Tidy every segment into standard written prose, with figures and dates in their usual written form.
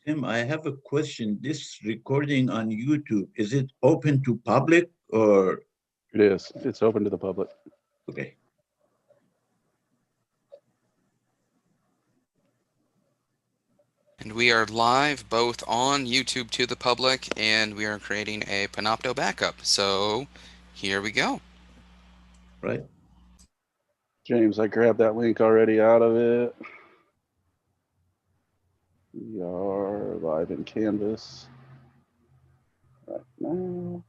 Tim, I have a question. This recording on YouTube, is it open to public or It is. It's open to the public. okay? And we are live both on YouTube to the public, and we are creating a Panopto backup. So here we go. Right? James, I grabbed that link already out of it. We are live in Canvas right now.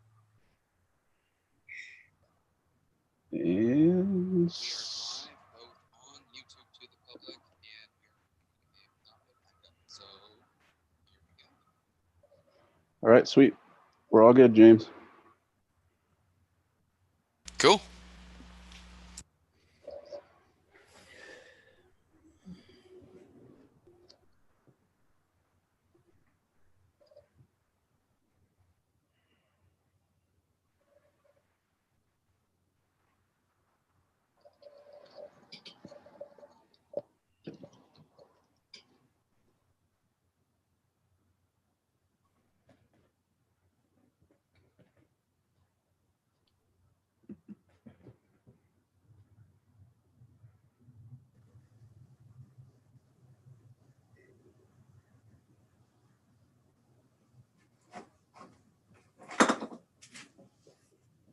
And all right, sweet. We're all good, James. Cool.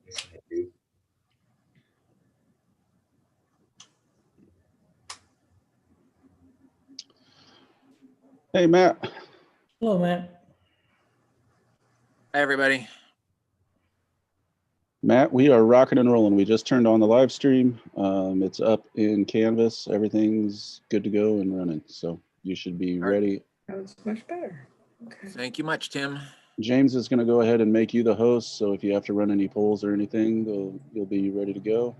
Yes, I do. Hey, Matt. Hello, Matt. Hi, everybody. Matt, we are rocking and rolling. We just turned on the live stream. It's up in Canvas. Everything's good to go and running. So you should be ready. That's much better. Okay. Thank you much, Tim. James is going to go ahead and make you the host. So if you have to run any polls or anything, you'll be ready to go.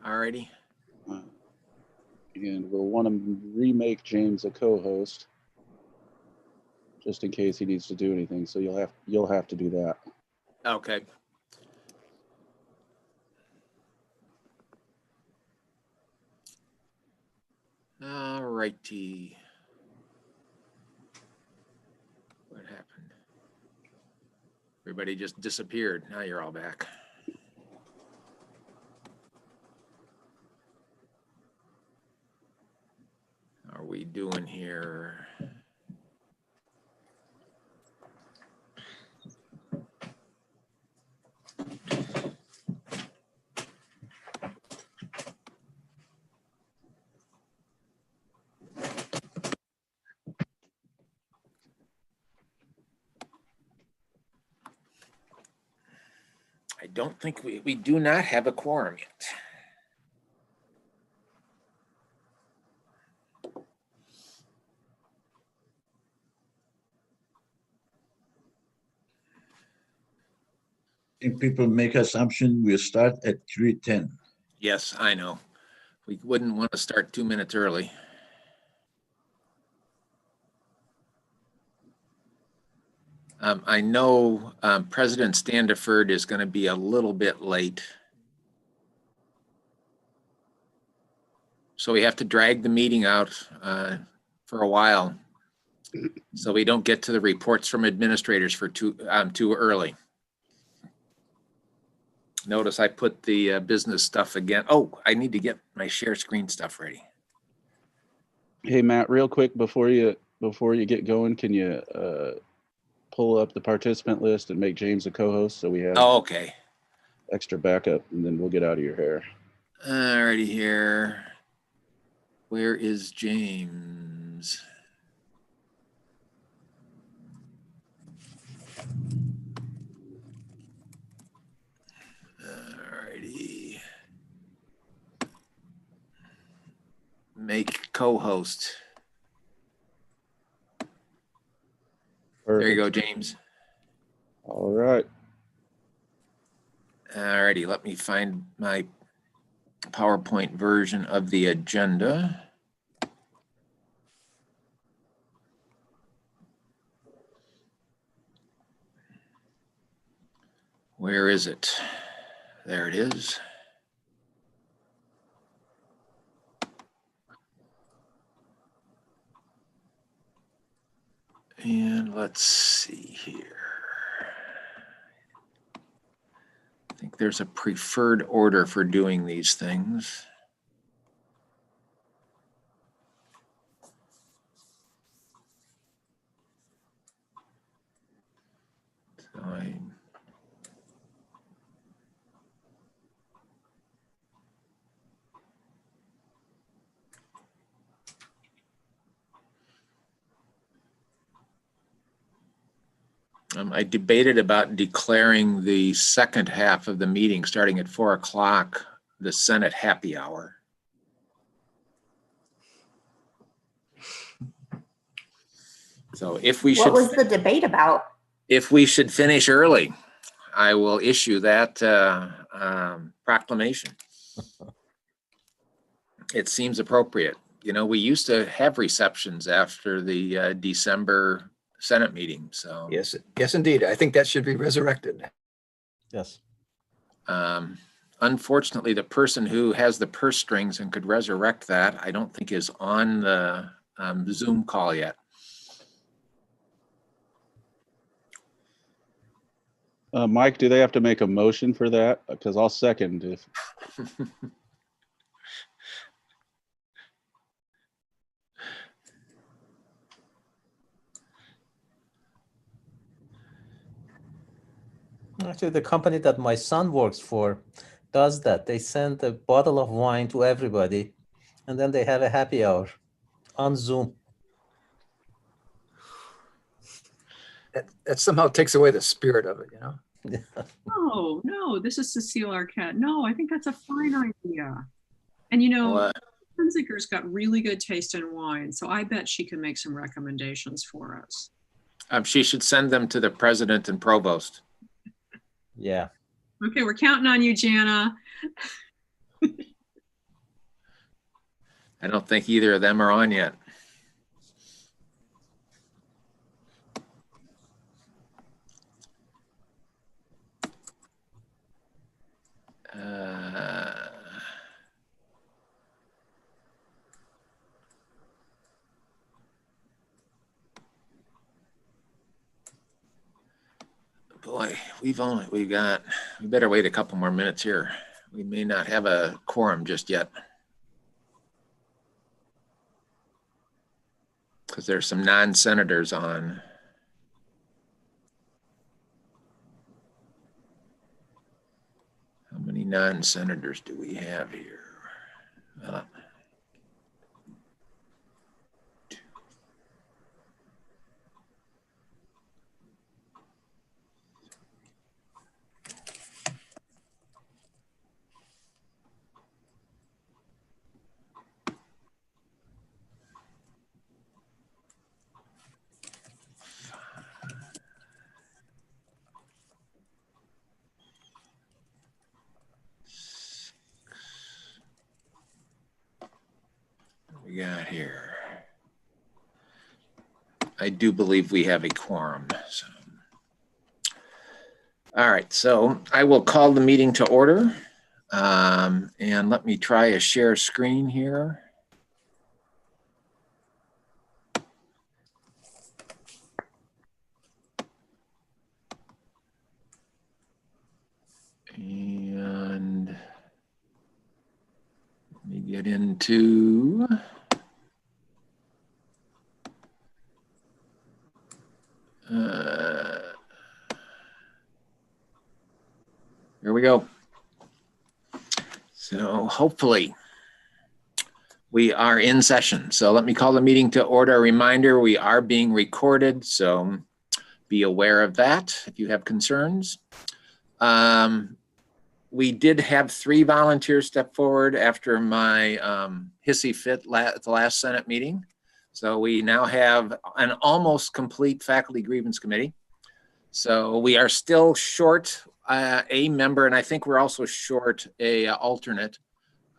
Alrighty. And we'll want to remake James a co-host just in case he needs to do anything. So you'll have to do that. Okay. Alrighty. What happened? Everybody just disappeared. Now you're all back. How are we doing here? I don't think we do not have a quorum yet. I think people make assumption we'll start at 3:10. Yes, I know. We wouldn't want to start 2 minutes early. I know President Standiford is going to be a little bit late. So we have to drag the meeting out for a while so we don't get to the reports from administrators for too early. Notice I put the business stuff again. Oh, I need to get my share screen stuff ready. Hey, Matt, real quick before you get going, can you pull up the participant list and make James a co-host so we have okay. extra backup, and then we'll get out of your hair. Alrighty here. Where is James? Alrighty. Make co-host. There you go, James. All right. Alrighty, let me find my PowerPoint version of the agenda. Where is it? There it is. And let's see here. I think there's a preferred order for doing these things. So I debated about declaring the second half of the meeting starting at 4 o'clock, the Senate happy hour. So if we What should, was the debate about? if we should finish early, I will issue that proclamation. It seems appropriate. You know, we used to have receptions after the December Senate meeting, so. Yes, yes, indeed. I think that should be resurrected. Yes. Unfortunately, the person who has the purse strings and could resurrect that, I don't think is on the Zoom call yet. Mike, do they have to make a motion for that? Because I'll second if. Actually, the company that my son works for does that. They send a bottle of wine to everybody, and then they have a happy hour on Zoom. That somehow takes away the spirit of it, you know? Oh, no, this is Cecile Arquette. No, I think that's a fine idea. And you know, Hunziker's got really good taste in wine, so I bet she can make some recommendations for us. She should send them to the president and provost. Yeah. Okay, we're counting on you, Jana. I don't think either of them are on yet. Boy, we better wait a couple more minutes here. We may not have a quorum just yet. Because there's some non-senators on. How many non-senators do we have here? We got here. I do believe we have a quorum. So. All right, so I will call the meeting to order. And let me try a share screen here. And let me get into here we go. So hopefully we are in session. So let me call the meeting to order. A reminder, we are being recorded, so be aware of that if you have concerns. We did have 3 volunteers step forward after my hissy fit at the last Senate meeting. So we now have an almost complete faculty grievance committee. So we are still short a member, and I think we're also short a alternate.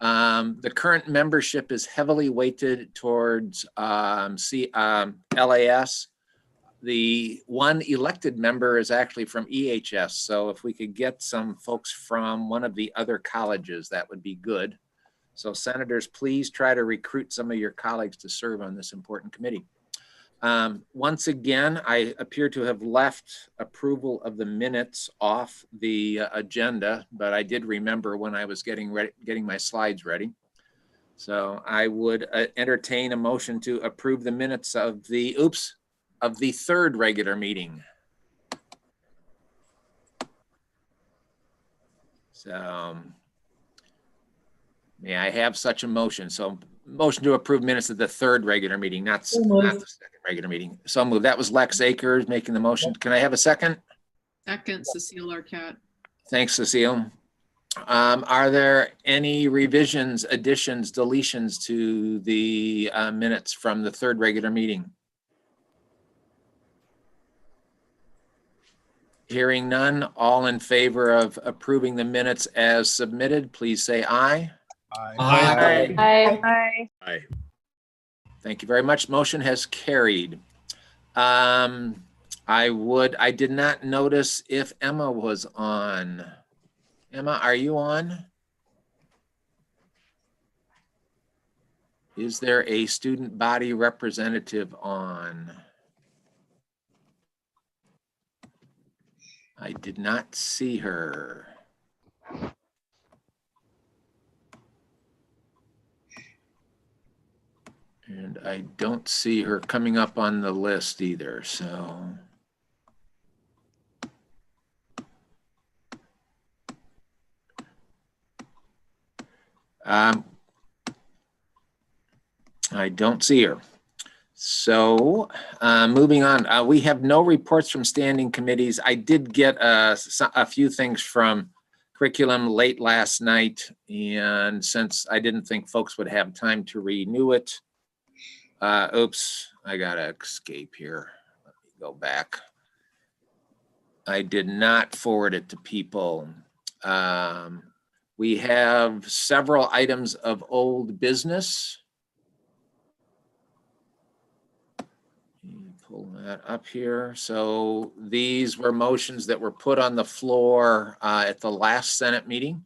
The current membership is heavily weighted towards LAS. The one elected member is actually from EHS. So if we could get some folks from one of the other colleges, that would be good. So senators, please try to recruit some of your colleagues to serve on this important committee. Once again, I appear to have left approval of the minutes off the agenda, but I did remember when I was getting my slides ready. So I would entertain a motion to approve the minutes of the third regular meeting. So may I have such a motion? So motion to approve minutes of the third regular meeting, not the second regular meeting. So moved. That was Lex Akers making the motion. Can I have a second? Second, Cecile Arquette. Thanks, Cecile. Are there any revisions, additions, deletions to the minutes from the third regular meeting? Hearing none, all in favor of approving the minutes as submitted, please say aye. Aye. Aye. Aye. Thank you very much. Motion has carried. I did not notice if Emma was on. Emma, are you on? Is there a student body representative on? I did not see her. And I don't see her coming up on the list either, so. I don't see her. So moving on, we have no reports from standing committees. I did get a few things from curriculum late last night, and since I didn't think folks would have time to renew it, oops, I gotta escape here. Let me go back. I did not forward it to people. We have several items of old business. Pull that up here. So these were motions that were put on the floor at the last Senate meeting.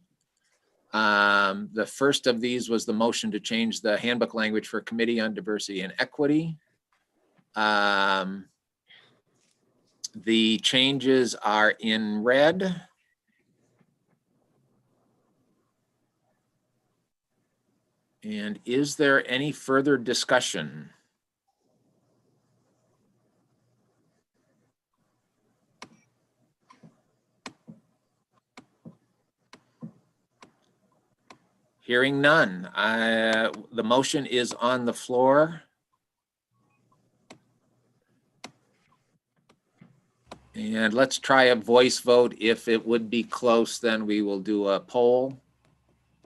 The first of these was the motion to change the handbook language for Committee on Diversity and Equity. The changes are in red. And is there any further discussion? Hearing none, the motion is on the floor. And let's try a voice vote. If it would be close, then we will do a poll.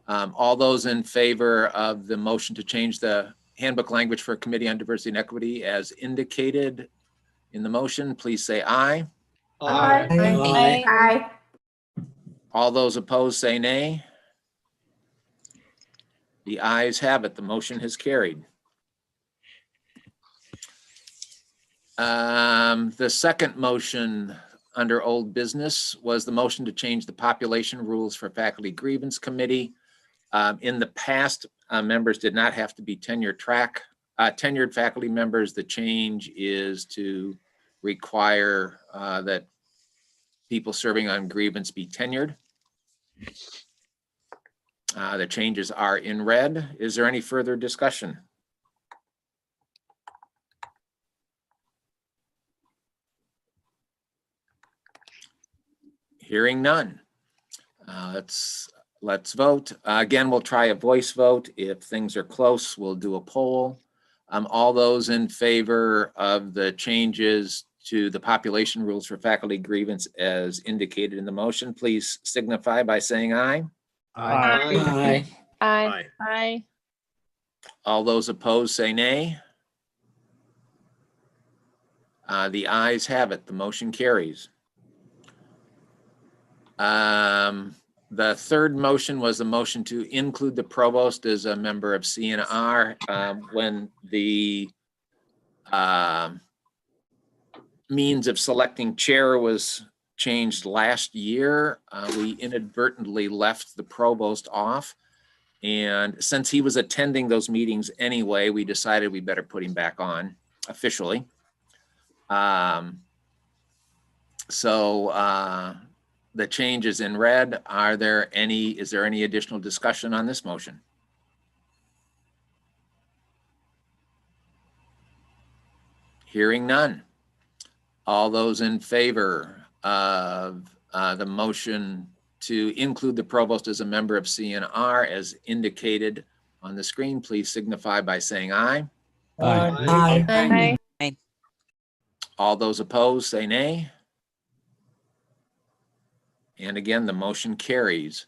All those in favor of the motion to change the handbook language for Committee on Diversity and Equity as indicated in the motion, please say aye. Aye. Aye. All those opposed say nay. The ayes have it. The motion has carried. The second motion under old business was the motion to change the population rules for Faculty Grievance Committee. In the past, members did not have to be tenured faculty members. The change is to require that people serving on grievance be tenured. The changes are in red. Is there any further discussion? Hearing none. Let's vote. Again, we'll try a voice vote. If things are close, we'll do a poll. All those in favor of the changes to the population rules for faculty grievance as indicated in the motion, please signify by saying aye. Aye. Aye. Aye. All those opposed say nay. The ayes have it. The motion carries. The third motion was the motion to include the provost as a member of CNR. When the means of selecting chair was changed last year, we inadvertently left the provost off. And since he was attending those meetings anyway, we decided we better put him back on officially. The change is in red. Is there any additional discussion on this motion? Hearing none. All those in favor of the motion to include the provost as a member of CNR as indicated on the screen, please signify by saying aye. Aye. Aye. All those opposed, say nay. And again, the motion carries.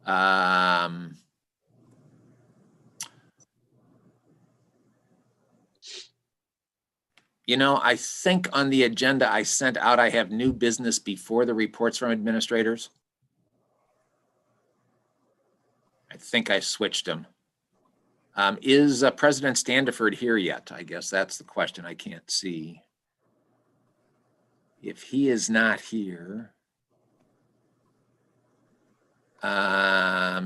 You know, I think on the agenda I sent out, I have new business before the reports from administrators. I think I switched them. Is President Standiford here yet? I guess that's the question. I can't see. If he is not here,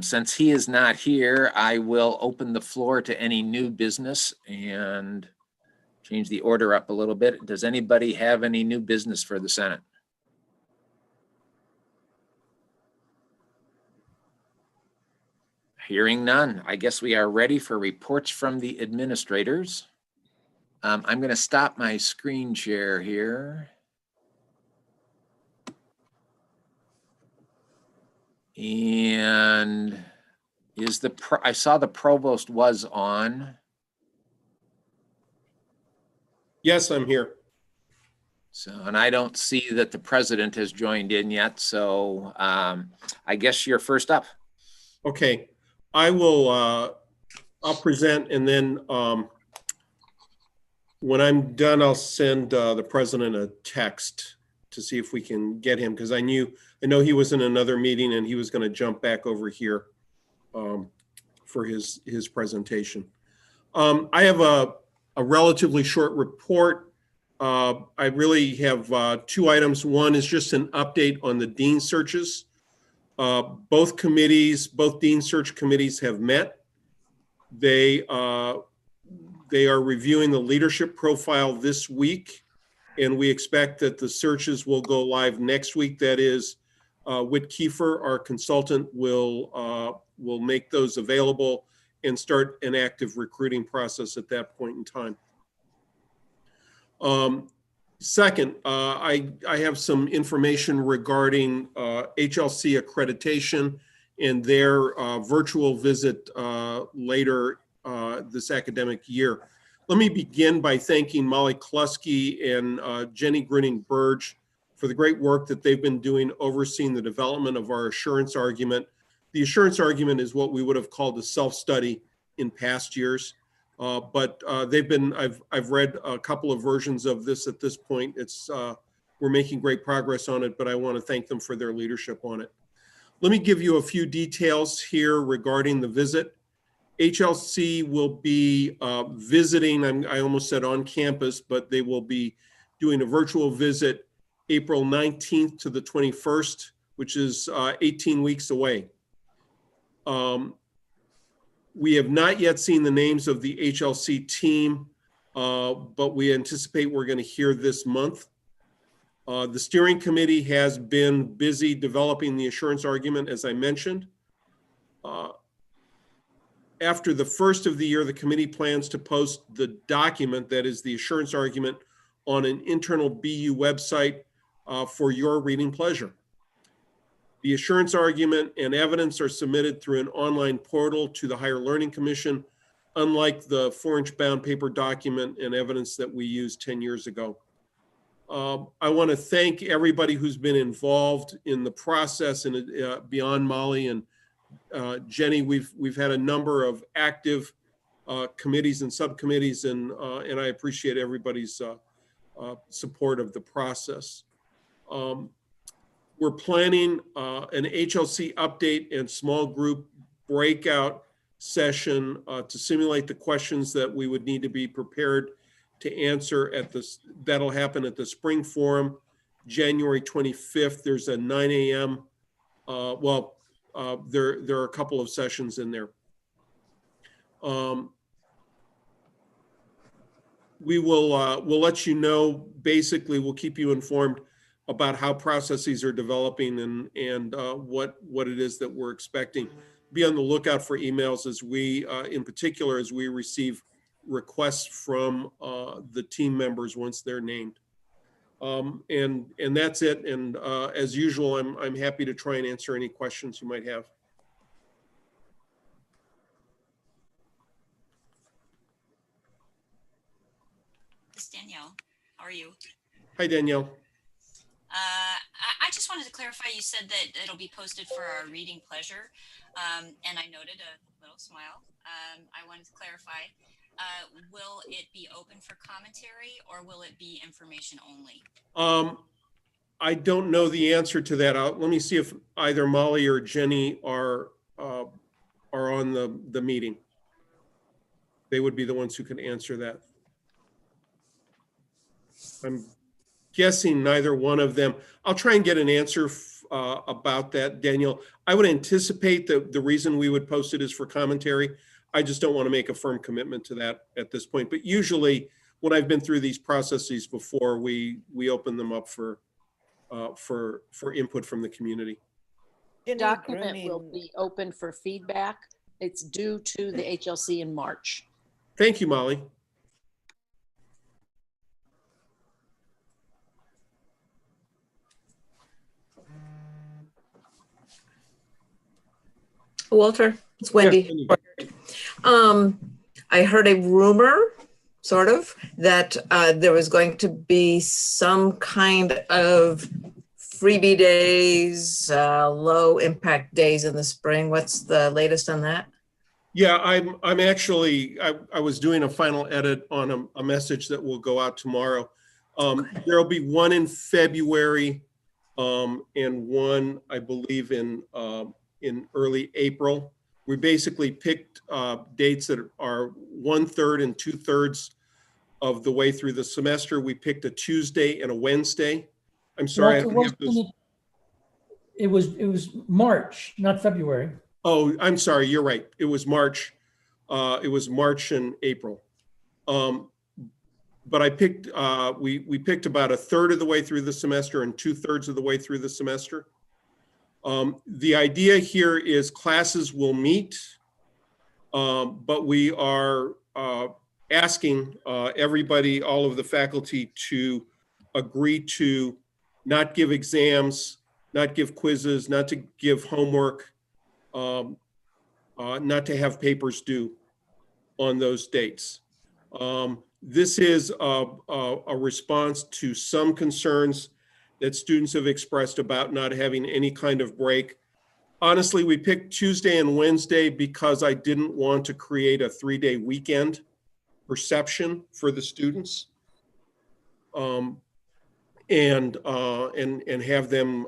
since he is not here, I will open the floor to any new business and change the order up a little bit. Does anybody have any new business for the Senate? Hearing none, I guess we are ready for reports from the administrators. I'm going to stop my screen share here. And I saw the provost was on. Yes, I'm here. So, and I don't see that the president has joined in yet. So I guess you're first up. Okay, I'll present, and then when I'm done, I'll send the president a text to see if we can get him, because I know he was in another meeting and he was going to jump back over here for his presentation. I have a relatively short report. I really have two items. One is just an update on the dean searches. Both dean search committees have met. They are reviewing the leadership profile this week, and we expect that the searches will go live next week. That is, Whit Kiefer, our consultant, will make those available and start an active recruiting process at that point in time. Second, I have some information regarding HLC accreditation and their virtual visit later this academic year. Let me begin by thanking Molly Kluski and Jenny Grinning-Burge for the great work that they've been doing overseeing the development of our assurance argument. The assurance argument is what we would have called a self-study in past years. But I've read a couple of versions of this at this point. We're making great progress on it, but I want to thank them for their leadership on it. Let me give you a few details here regarding the visit. HLC will be visiting, I almost said on campus, but they will be doing a virtual visit April 19th to the 21st, which is 18 weeks away. We have not yet seen the names of the HLC team, but we anticipate we're going to hear this month. The steering committee has been busy developing the assurance argument, as I mentioned. After the first of the year, the committee plans to post the document, that is the assurance argument, on an internal BU website for your reading pleasure. The assurance argument and evidence are submitted through an online portal to the Higher Learning Commission, unlike the 4-inch bound paper document and evidence that we used 10 years ago. I want to thank everybody who's been involved in the process, and beyond Molly and Jenny, we've had a number of active committees and subcommittees, and I appreciate everybody's support of the process. We're planning an HLC update and small group breakout session to simulate the questions that we would need to be prepared to answer at this. That'll happen at the spring forum, January 25th. There's a 9 a.m. There are a couple of sessions in there. we'll let you know. Basically, we'll keep you informed about how processes are developing and what it is that we're expecting. Be on the lookout for emails as we, in particular, as we receive requests from the team members once they're named. And that's it. And as usual, I'm happy to try and answer any questions you might have. It's Danielle. How are you? Hi, Danielle. I just wanted to clarify, you said that it'll be posted for our reading pleasure. And I noted a little smile. I wanted to clarify, will it be open for commentary or will it be information only? I don't know the answer to that. Let me see if either Molly or Jenny are on the meeting. They would be the ones who can answer that. I'm guessing neither one of them. I'll try and get an answer about that, Daniel. I would anticipate that the reason we would post it is for commentary. I just don't want to make a firm commitment to that at this point. But usually when I've been through these processes before, we open them up for input from the community. The document will be open for feedback. It's due to the HLC in March. Thank you, Molly. Walter, it's Wendy. I heard a rumor, sort of, that there was going to be some kind of freebie days, low impact days in the spring. What's the latest on that? Yeah, I'm actually, I was doing a final edit on a message that will go out tomorrow. There'll be one in February and one, I believe, in early April. We basically picked dates that are 1/3 and 2/3 of the way through the semester. We picked a Tuesday and a Wednesday. I'm sorry. It was March, not February. Oh, I'm sorry. You're right. It was March. It was March and April. But I picked, we picked about 1/3 of the way through the semester and 2/3 of the way through the semester. The idea here is classes will meet, but we are asking everybody, all of the faculty, to agree to not give exams, not give quizzes, not to give homework, not to have papers due on those dates. This is a response to some concerns that students have expressed about not having any kind of break. Honestly, we picked Tuesday and Wednesday because I didn't want to create a 3-day weekend perception for the students, and have them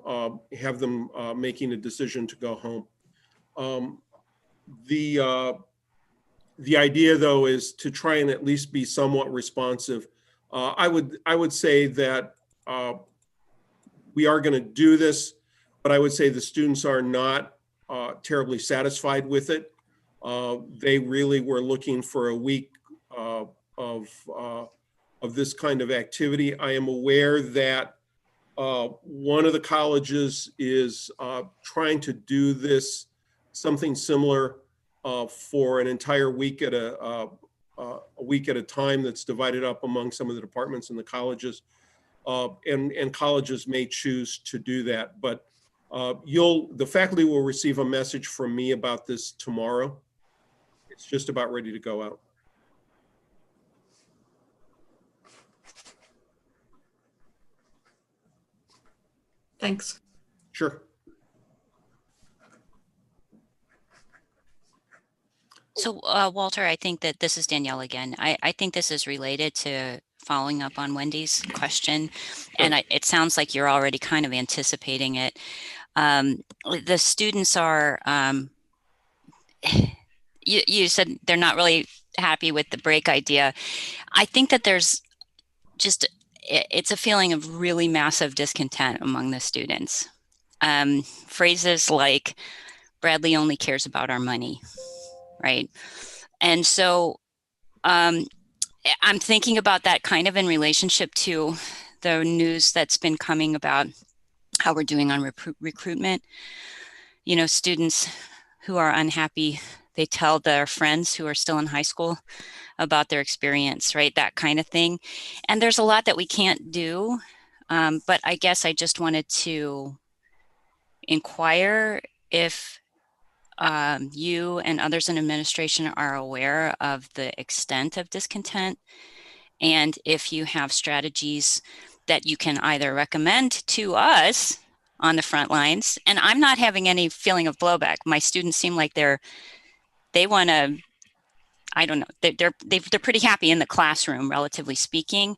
making a decision to go home. The idea, though, is to try and at least be somewhat responsive. I would say that we are going to do this, but I would say the students are not terribly satisfied with it. They really were looking for a week of this kind of activity. I am aware that one of the colleges is trying to do this, something similar, for an entire week at a week at a time that's divided up among some of the departments in the colleges. And colleges may choose to do that, but the faculty will receive a message from me about this tomorrow. It's just about ready to go out. Thanks. Sure. So Walter, I think that this is Danielle again. I think this is related to following up on Wendy's question. And it sounds like you're already kind of anticipating it. The students are, you said they're not really happy with the break idea. I think that there's just, it's a feeling of really massive discontent among the students. Phrases like, Bradley only cares about our money, right? And so I'm thinking about that kind of in relationship to the news that's been coming about how we're doing on recruitment. You know, students who are unhappy, they tell their friends who are still in high school about their experience, right? That kind of thing. And there's a lot that we can't do. But I guess I just wanted to inquire if you and others in administration are aware of the extent of discontent, and if you have strategies that you can either recommend to us on the front lines. And I'm not having any feeling of blowback. My students seem like they want to, I don't know, they're pretty happy in the classroom, relatively speaking.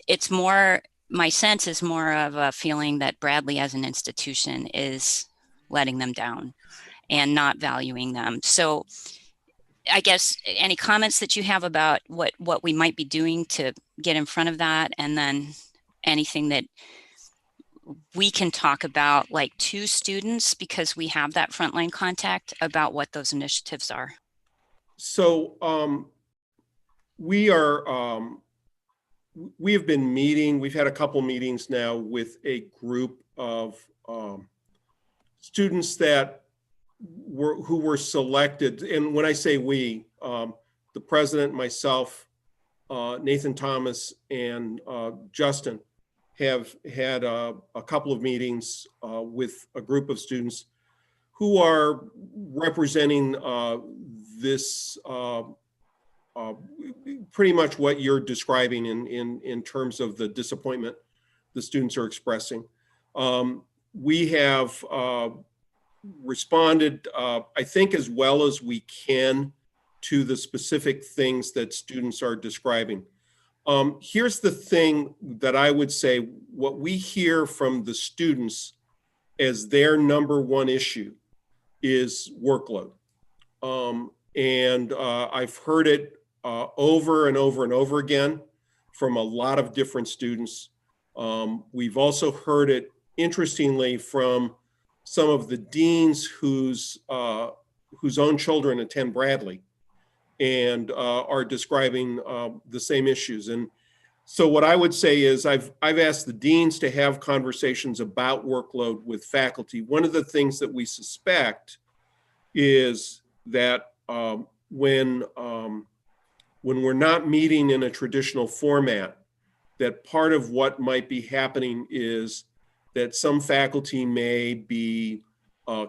It's more, my sense is more of a feeling that Bradley as an institution is letting them down and not valuing them. So I guess any comments that you have about what we might be doing to get in front of that, and then anything that we can talk about, like, to students, because we have that frontline contact, about what those initiatives are. So we have been meeting, we've had a couple meetings now with a group of students that who were selected. And when I say we, the president, myself, Nathan Thomas, and Justin have had a couple of meetings with a group of students who are representing this pretty much what you're describing in terms of the disappointment the students are expressing. We have responded, I think, as well as we can to the specific things that students are describing. Here's the thing that I would say, what we hear from the students as their number one issue is workload. And I've heard it over and over and over again from a lot of different students. We've also heard it, interestingly, from some of the deans whose own children attend Bradley and are describing the same issues. And so what I would say is I've asked the deans to have conversations about workload with faculty. One of the things that we suspect is that when we're not meeting in a traditional format, that part of what might be happening is that some faculty may be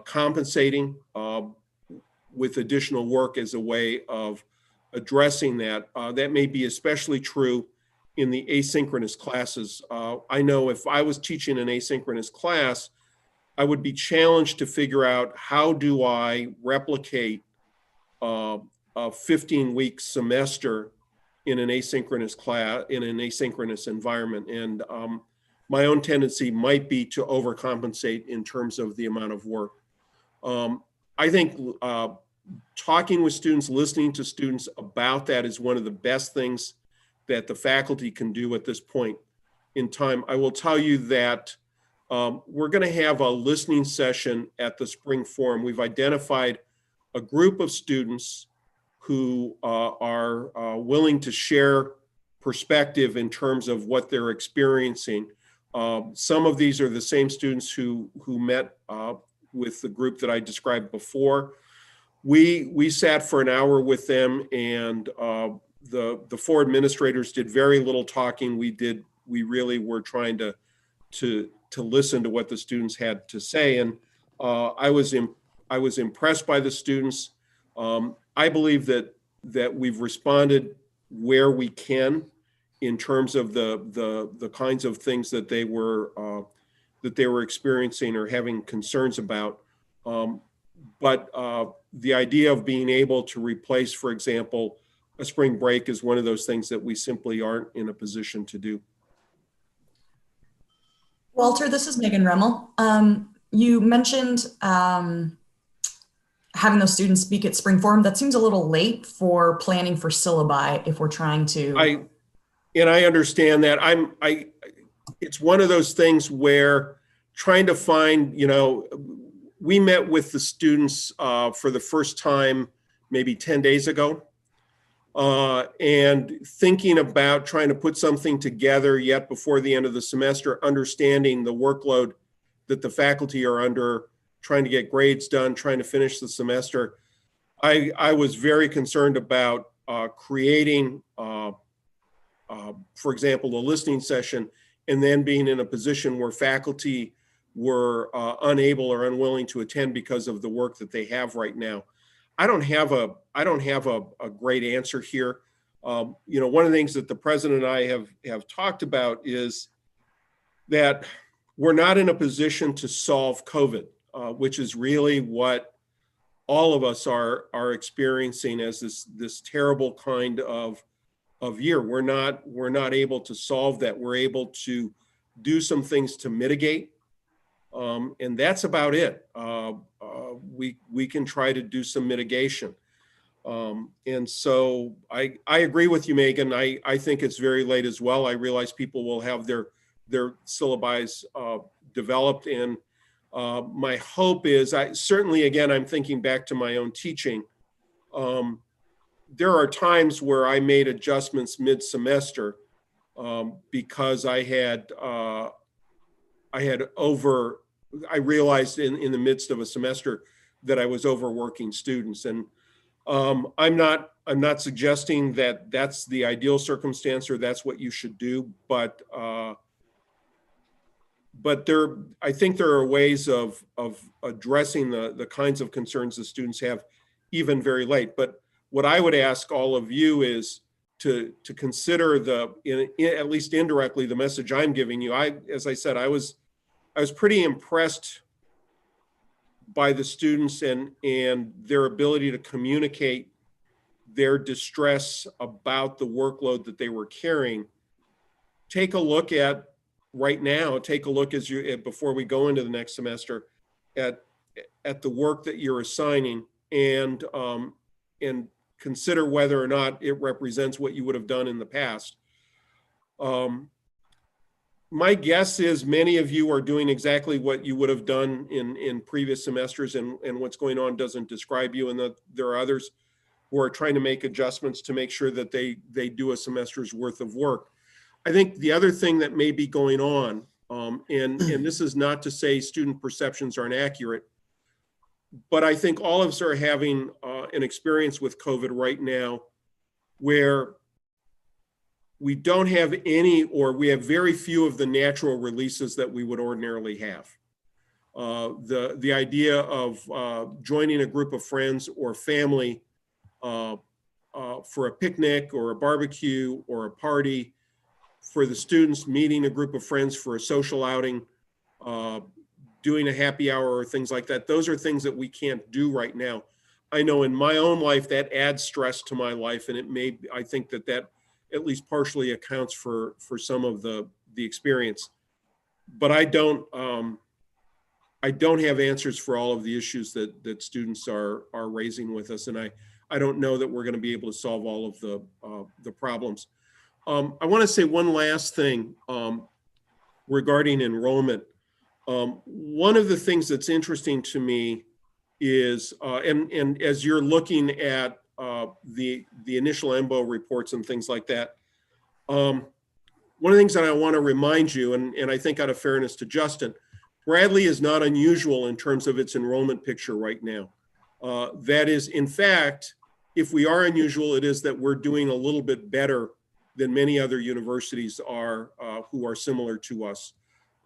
compensating with additional work as a way of addressing that. That may be especially true in the asynchronous classes. I know if I was teaching an asynchronous class, I would be challenged to figure out, how do I replicate a 15-week semester in an asynchronous class, in an asynchronous environment. And my own tendency might be to overcompensate in terms of the amount of work. I think talking with students, listening to students about that is one of the best things that the faculty can do at this point in time. I will tell you that we're going to have a listening session at the spring forum. We've identified a group of students who are willing to share perspective in terms of what they're experiencing. Some of these are the same students who met with the group that I described before. We sat for an hour with them, and the four administrators did very little talking. We really were trying to listen to what the students had to say, and I was impressed by the students. I believe that we've responded where we can in terms of the kinds of things that they were experiencing or having concerns about. But the idea of being able to replace, for example, a spring break is one of those things that we simply aren't in a position to do. Walter, this is Megan Remmel. You mentioned having those students speak at Spring Forum. That seems a little late for planning for syllabi if we're trying to. I understand that. It's one of those things where trying to find, we met with the students for the first time maybe 10 days ago. and thinking about trying to put something together yet before the end of the semester, understanding the workload that the faculty are under, trying to get grades done, trying to finish the semester. I was very concerned about creating, for example, a listening session, and then being in a position where faculty were unable or unwilling to attend because of the work that they have right now. I don't have a great answer here. You know, one of the things that the president and I have talked about is that we're not in a position to solve COVID, which is really what all of us are experiencing as this terrible kind of year. We're not able to solve that. We're able to do some things to mitigate, and that's about it. We can try to do some mitigation. And so I agree with you, Megan. I think it's very late as well. I realize people will have their syllabi developed, and my hope is, certainly, again, I'm thinking back to my own teaching. There are times where I made adjustments mid-semester because I realized in the midst of a semester that I was overworking students. And I'm not suggesting that that's the ideal circumstance or that's what you should do, but I think there are ways of addressing the kinds of concerns the students have even very late. But what I would ask all of you is to consider at least indirectly, the message I'm giving you. As I said, I was pretty impressed by the students and their ability to communicate their distress about the workload that they were carrying. Take a look at right now, before we go into the next semester, at the work that you're assigning, and consider whether or not it represents what you would have done in the past. My guess is many of you are doing exactly what you would have done in previous semesters, and what's going on doesn't describe you, and that there are others who are trying to make adjustments to make sure that they do a semester's worth of work. I think the other thing that may be going on, and this is not to say student perceptions aren't accurate, but I think all of us are having an experience with COVID right now where we don't have any, or we have very few of the natural releases that we would ordinarily have. The idea of joining a group of friends or family for a picnic or a barbecue or a party, for the students meeting a group of friends for a social outing, doing a happy hour or things like that. Those are things that we can't do right now. I know in my own life that adds stress to my life, and I think that at least partially accounts for some of the experience. But I don't have answers for all of the issues that students are raising with us, and I don't know that we're going to be able to solve all of the problems. I want to say one last thing regarding enrollment. One of the things that's interesting to me is, and as you're looking at the initial EMBO reports and things like that, one of the things that I want to remind you, and I think out of fairness to Justin, Bradley is not unusual in terms of its enrollment picture right now. That is, in fact, if we are unusual, it is that we're doing a little bit better than many other universities are who are similar to us.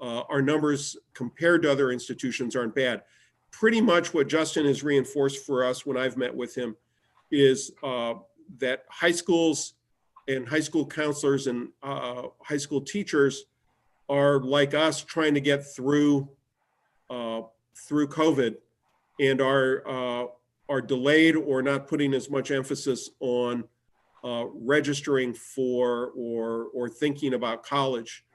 Our numbers compared to other institutions aren't bad. Pretty much what Justin has reinforced for us when I've met with him is that high schools and high school counselors and high school teachers are like us, trying to get through COVID, and are delayed or not putting as much emphasis on registering for or thinking about college.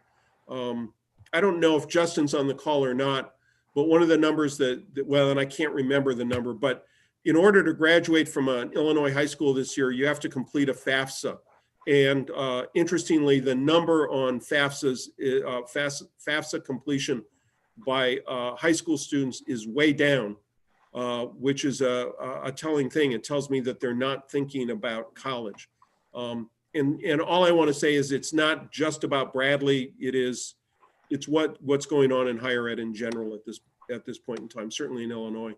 I don't know if Justin's on the call or not, but one of the numbers well, and I can't remember the number, but in order to graduate from an Illinois high school this year, you have to complete a FAFSA. And interestingly, the number on FAFSA completion by high school students is way down, which is a telling thing. It tells me that they're not thinking about college. And all I want to say is it's not just about Bradley. It's what's going on in higher ed in general at this point in time, certainly in Illinois.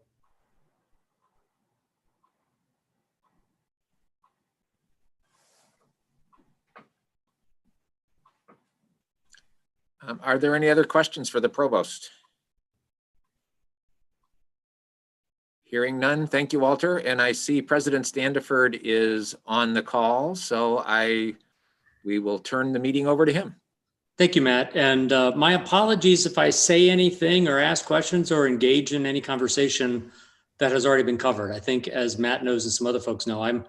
Are there any other questions for the provost? Hearing none, thank you, Walter. And I see President Standiford is on the call, so we will turn the meeting over to him. Thank you, Matt. And my apologies if I say anything or ask questions or engage in any conversation that has already been covered. I think, as Matt knows and some other folks know,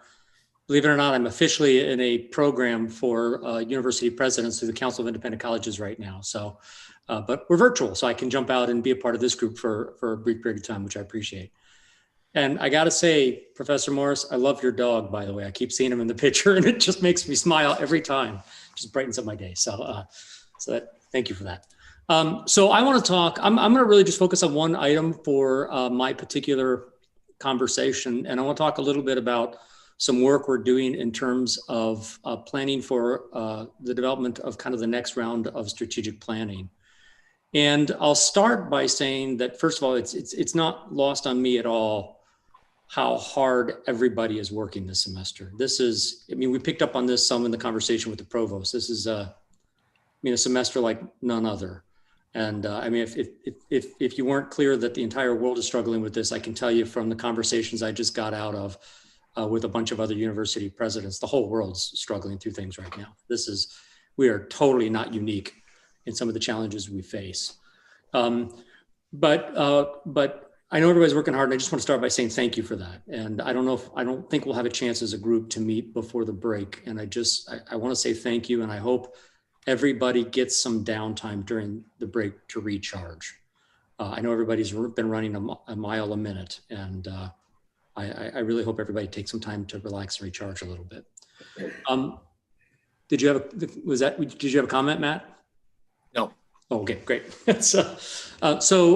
believe it or not, I'm officially in a program for university presidents through the Council of Independent Colleges right now. So, but we're virtual, so I can jump out and be a part of this group for a brief period of time, which I appreciate. And I got to say, Professor Morris, I love your dog, by the way. I keep seeing him in the picture and it just makes me smile every time. Just brightens up my day. So, thank you for that. So I want to talk, I'm going to really just focus on one item for my particular conversation. And I want to talk a little bit about some work we're doing in terms of planning for the development of kind of the next round of strategic planning. And I'll start by saying that, first of all, it's not lost on me at all how hard everybody is working this semester. This is, I mean, we picked up on this some in the conversation with the provost. This is a semester like none other. And I mean, if you weren't clear that the entire world is struggling with this, I can tell you from the conversations I just got out of with a bunch of other university presidents, the whole world's struggling through things right now. We are totally not unique in some of the challenges we face. But I know everybody's working hard, and I just want to start by saying thank you for that. And I don't think we'll have a chance as a group to meet before the break. And I want to say thank you, and I hope everybody gets some downtime during the break to recharge. I know everybody's been running a mile a minute, and I really hope everybody takes some time to relax and recharge a little bit. Did you have a comment, Matt? No. Oh, okay, great. So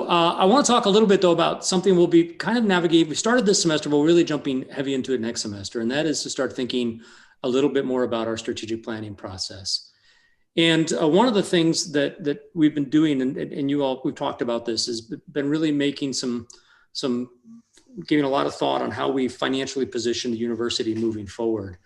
I want to talk a little bit though about something we'll be kind of navigating. We started this semester, but we're really jumping heavy into it next semester. And that is to start thinking a little bit more about our strategic planning process. And one of the things that we've been doing, and we've talked about this, has been really making giving a lot of thought on how we financially position the university moving forward.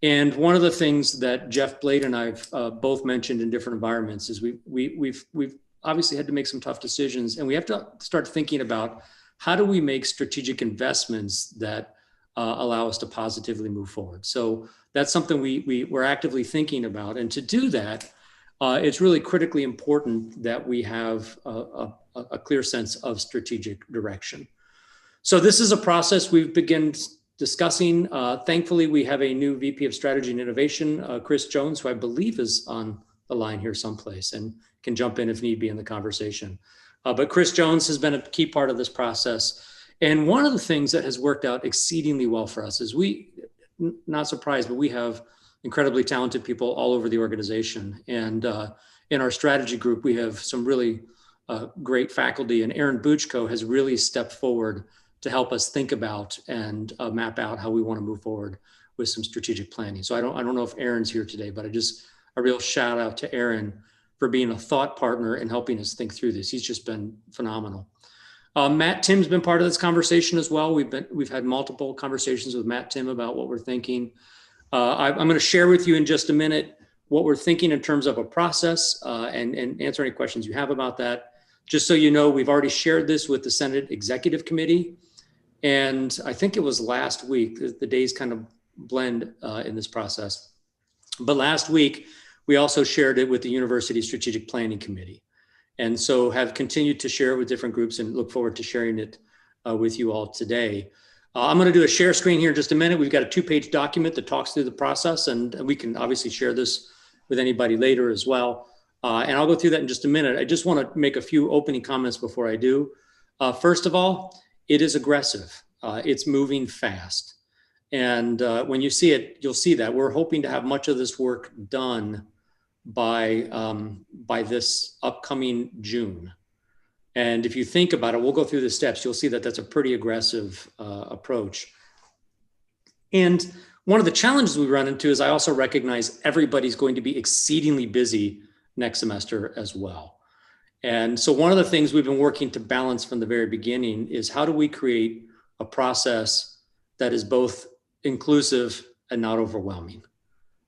And one of the things that Jeff Blade and I've both mentioned in different environments is we've obviously had to make some tough decisions, and we have to start thinking about how do we make strategic investments that allow us to positively move forward. So that's something we're actively thinking about. And to do that, it's really critically important that we have a clear sense of strategic direction. So this is a process we've begun discussing. Thankfully, we have a new VP of Strategy and Innovation, Chris Jones, who I believe is on the line here someplace and can jump in if need be in the conversation. But Chris Jones has been a key part of this process. And one of the things that has worked out exceedingly well for us is not surprised, but we have incredibly talented people all over the organization. And in our strategy group, we have some really great faculty, and Aaron Buchko has really stepped forward to help us think about and map out how we want to move forward with some strategic planning. So I don't know if Aaron's here today, but a real shout out to Aaron for being a thought partner and helping us think through this. He's just been phenomenal. Matt Tim's been part of this conversation as well. We've had multiple conversations with Matt Tim about what we're thinking. I'm going to share with you in just a minute what we're thinking in terms of a process and answer any questions you have about that. Just so you know, we've already shared this with the Senate Executive Committee. And I think it was last week, the days kind of blend in this process. But last week, we also shared it with the University Strategic Planning Committee. And so have continued to share it with different groups and look forward to sharing it with you all today. I'm going to do a share screen here in just a minute. We've got a 2-page document that talks through the process, and we can obviously share this with anybody later as well. And I'll go through that in just a minute. I just want to make a few opening comments before I do. First of all, it is aggressive. It's moving fast. And when you see it, you'll see that. We're hoping to have much of this work done by this upcoming June. And if you think about it, we'll go through the steps. You'll see that that's a pretty aggressive approach. And One of the challenges we run into is I also recognize everybody's going to be exceedingly busy next semester as well. And so one of the things we've been working to balance from the very beginning is how do we create a process that is both inclusive and not overwhelming?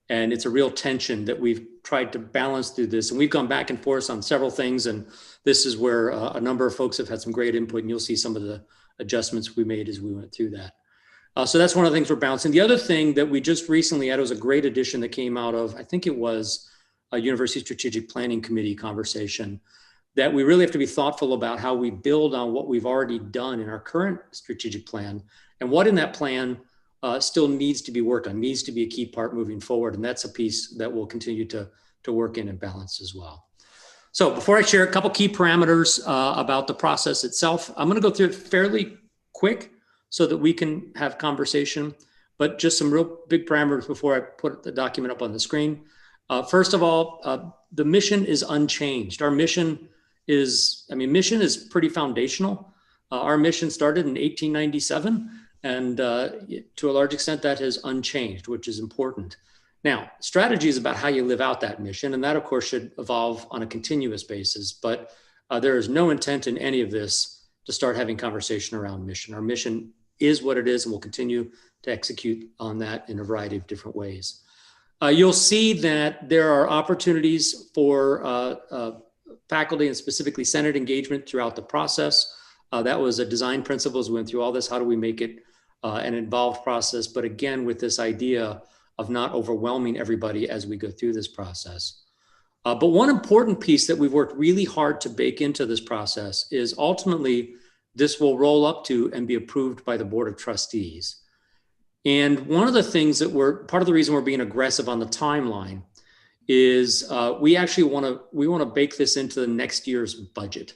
And it's a real tension that we've tried to balance through this. And we've gone back and forth on several things. And this is where a number of folks have had some great input, and you'll see some of the adjustments we made as we went through that. So that's one of the things we're balancing. The other thing that we just recently had was a great addition that came out of, I think it was a University Strategic Planning Committee conversation, that we really have to be thoughtful about how we build on what we've already done in our current strategic plan, and what in that plan still needs to be worked on, needs to be a key part moving forward. And that's a piece that we'll continue to work in and balance as well. So before I share a couple key parameters about the process itself, I'm going to go through it fairly quick so that we can have conversation, but just some real big parameters before I put the document up on the screen. First of all, the mission is unchanged. Our mission is, mission is pretty foundational. Our mission started in 1897, and to a large extent that has unchanged, which is important. Now, strategy is about how you live out that mission, and that of course should evolve on a continuous basis, but there is no intent in any of this to start having conversation around mission. Our mission is what it is, and we'll continue to execute on that in a variety of different ways. You'll see that there are opportunities for faculty and specifically Senate engagement throughout the process. That was a design principle as we went through all this. How do we make it an involved process? But again, with this idea of not overwhelming everybody as we go through this process. But one important piece that we've worked really hard to bake into this process is ultimately this will roll up to and be approved by the Board of Trustees. And one of the things that part of the reason we're being aggressive on the timeline is we actually want to bake this into the next year's budget,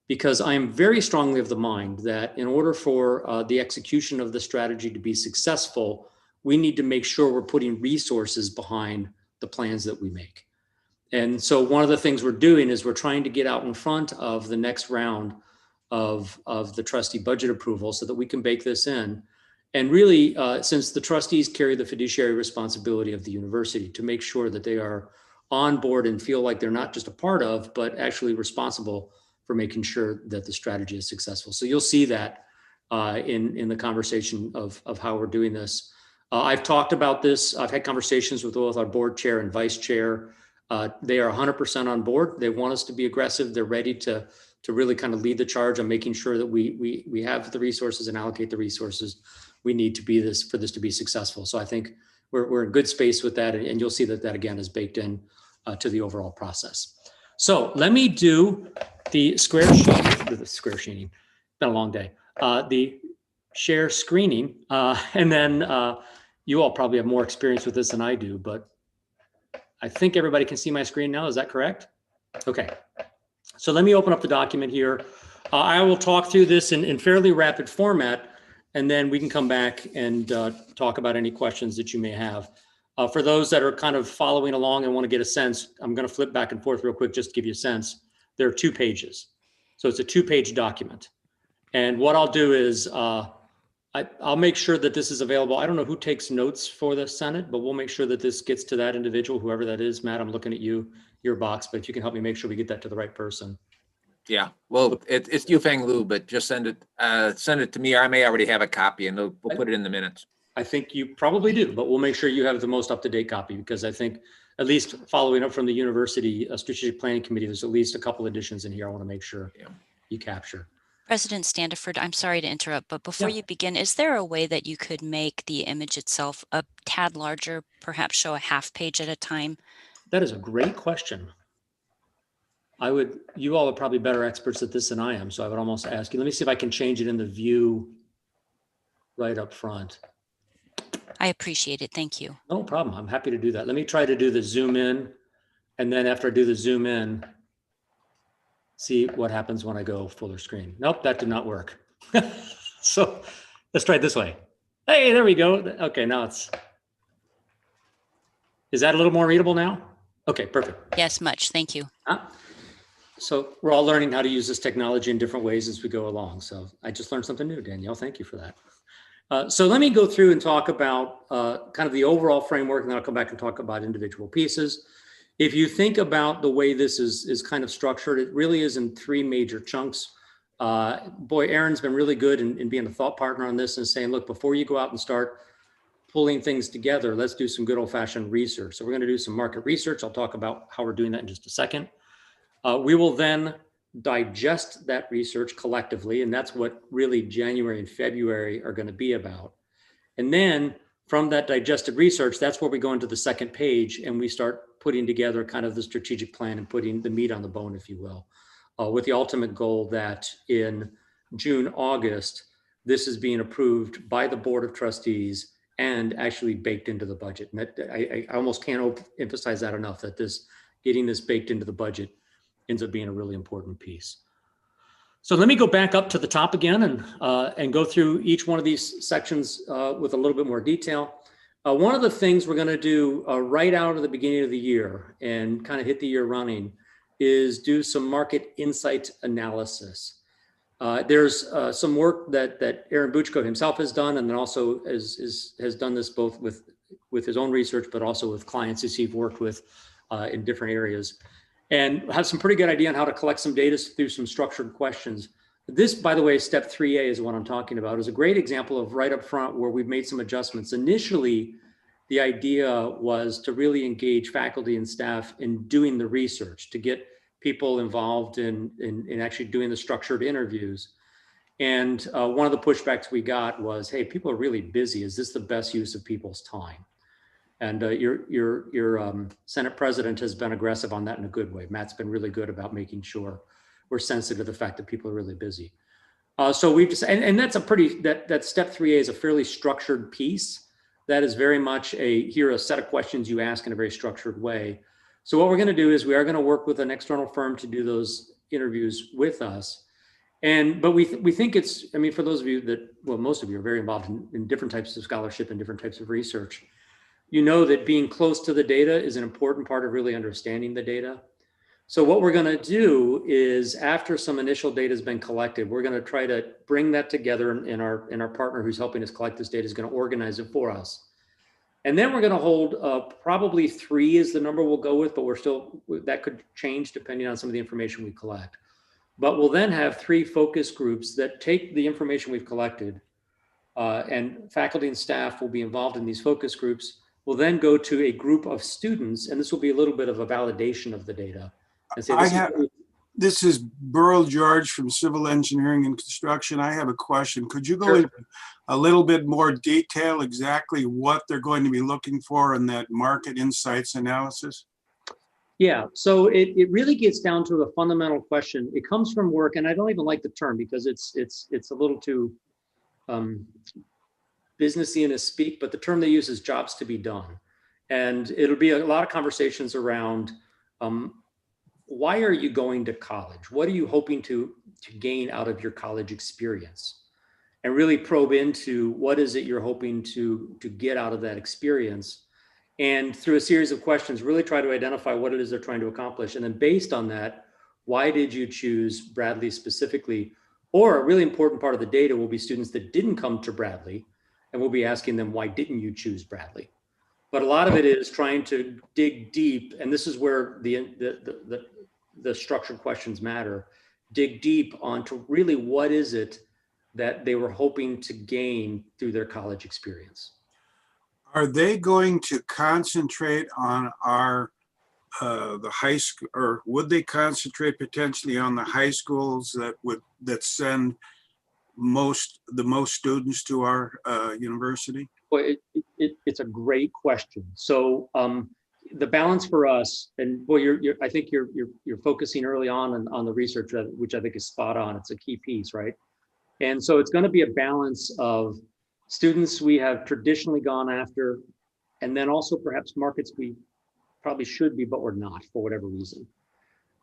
because I am very strongly of the mind that in order for the execution of the strategy to be successful, we need to make sure we're putting resources behind the plans that we make. And so one of the things we're doing is we're trying to get out in front of the next round of the trustee budget approval so that we can bake this in. And really, since the trustees carry the fiduciary responsibility of the university to make sure that they are on board and feel like they're not just a part of, but actually responsible for making sure that the strategy is successful. So you'll see that in the conversation of how we're doing this. I've talked about this. I've had conversations with both our board chair and vice chair. They are 100% on board. They want us to be aggressive. They're ready to really kind of lead the charge on making sure that we have the resources and allocate the resources we need to be for this to be successful. So I think we're in good space with that, and you'll see that again is baked in to the overall process. So let me do the square sheeting. Been a long day. The share screening, and then you all probably have more experience with this than I do, but I think everybody can see my screen now. Is that correct? Okay. So let me open up the document here. I will talk through this in fairly rapid format, and then we can come back and talk about any questions that you may have. For those that are kind of following along and want to get a sense, I'm going to flip back and forth real quick just to give you a sense. There are 2 pages. So it's a 2-page document. And what I'll do is I'll make sure that this is available. I don't know who takes notes for the Senate, but we'll make sure that this gets to that individual, whoever that is. Matt, I'm looking at you, your box, but if you can help me make sure we get that to the right person. Yeah, well, it's Yufeng Liu, but just send it to me. I may already have a copy, and we'll put it in the minutes. I think you probably do, but we'll make sure you have the most up-to-date copy, because I think at least following up from the University Strategic Planning Committee, there's at least a couple additions in here I want to make sure you capture. President Standiford, I'm sorry to interrupt, but before you begin, is there a way that you could make the image itself a tad larger, perhaps show a half page at a time? That is a great question. You all are probably better experts at this than I am, so I would almost ask you, let me see if I can change it in the view right up front. I appreciate it. Thank you. No problem. I'm happy to do that. Let me try to do the zoom in, and then after I do the zoom in, see what happens when I go fuller screen. Nope, that did not work. So let's try it this way. Hey, there we go. Okay, now is that a little more readable now? Okay, perfect. Yes, much. Thank you. So we're all learning how to use this technology in different ways as we go along. So I just learned something new, Danielle. Thank you for that. So let me go through and talk about kind of the overall framework, and then I'll come back and talk about individual pieces. If you think about the way this is kind of structured, it really is in three major chunks. Boy, Aaron's been really good in being a thought partner on this and saying, look, before you go out and start pulling things together, let's do some good old fashioned research. So we're going to do some market research. I'll talk about how we're doing that in just a second. We will then digest that research collectively, and that's what really January and February are going to be about. And then from that digested research, that's where we go into the second page and we start putting together kind of the strategic plan and putting the meat on the bone, if you will, with the ultimate goal that in June, August, this is being approved by the Board of Trustees and actually baked into the budget. And that, I almost can't emphasize that enough, that getting this baked into the budget ends up being a really important piece. So let me go back up to the top again and go through each one of these sections with a little bit more detail. One of the things we're going to do right out of the beginning of the year and kind of hit the year running is do some market insight analysis. There's some work that Aaron Buchko himself has done, and then also has done this both with his own research, but also with clients as he's worked with in different areas, and have some pretty good idea on how to collect some data through some structured questions. This, by the way, step 3A is what I'm talking about, is a great example of right up front where we've made some adjustments. Initially, the idea was to really engage faculty and staff in doing the research, to get people involved in actually doing the structured interviews. And one of the pushbacks we got was, hey, people are really busy. Is this the best use of people's time? And your Senate president has been aggressive on that in a good way. Matt's been really good about making sure we're sensitive to the fact that people are really busy. So we've just, and that's a pretty, that step 3A is a fairly structured piece. That is very much here are a set of questions you ask in a very structured way. So what we're going to do is we are going to work with an external firm to do those interviews with us. But we think it's, I mean, for those of you that, well, most of you are very involved in different types of scholarship and different types of research. You know that being close to the data is an important part of really understanding the data. So what we're going to do is, after some initial data has been collected, we're going to try to bring that together, and our partner who's helping us collect this data is going to organize it for us. And then we're going to hold probably 3 is the number we'll go with, but that could change depending on some of the information we collect. But we'll then have 3 focus groups that take the information we've collected, and faculty and staff will be involved in these focus groups. We'll then go to a group of students, and this will be a little bit of a validation of the data. And say, this is Burl George from Civil Engineering and Construction. I have a question. Could you go into a little bit more detail exactly what they're going to be looking for in that market insights analysis? Yeah, so it really gets down to a fundamental question. It comes from work, and I don't even like the term because it's a little too businessy in a speak, but the term they use is jobs to be done. And it'll be a lot of conversations around why are you going to college? What are you hoping to gain out of your college experience? And really probe into what is it you're hoping to get out of that experience. And through a series of questions, really try to identify what it is they're trying to accomplish. And then based on that, why did you choose Bradley specifically? Or a really important part of the data will be students that didn't come to Bradley, and we'll be asking them, why didn't you choose Bradley? But a lot of it is trying to dig deep, and this is where the structured questions matter. Dig deep onto really what is it that they were hoping to gain through their college experience. Are they going to concentrate on the high school, or would they concentrate potentially on the high schools that send the most students to our university? Well, it's a great question. So the balance for us, and boy, I think you're focusing early on the research, which I think is spot on. It's a key piece, right? And so it's going to be a balance of students we have traditionally gone after, and then also perhaps markets we probably should be, but we're not for whatever reason.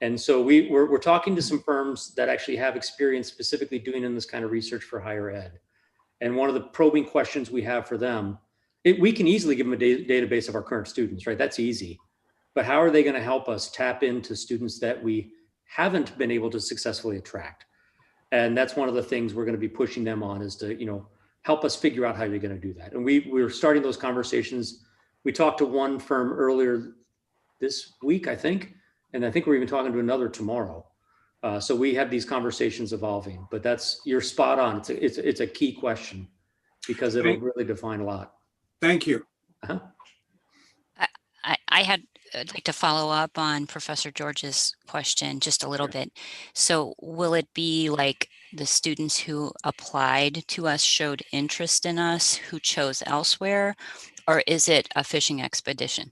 And so we're talking to some firms that actually have experience specifically doing in this kind of research for higher ed. And one of the probing questions we have for them, we can easily give them a database of our current students, right? That's easy. But how are they going to help us tap into students that we haven't been able to successfully attract? And that's one of the things we're going to be pushing them on, is to, help us figure out how you're going to do that. And we're starting those conversations. We talked to one firm earlier this week, I think, and I think we're even talking to another tomorrow. So we have these conversations evolving, but you're spot on. It's a key question because it'll really define a lot. Thank you. Uh-huh. I'd like to follow up on Professor George's question just a little bit. So will it be like the students who applied to us showed interest in us, who chose elsewhere, or is it a fishing expedition?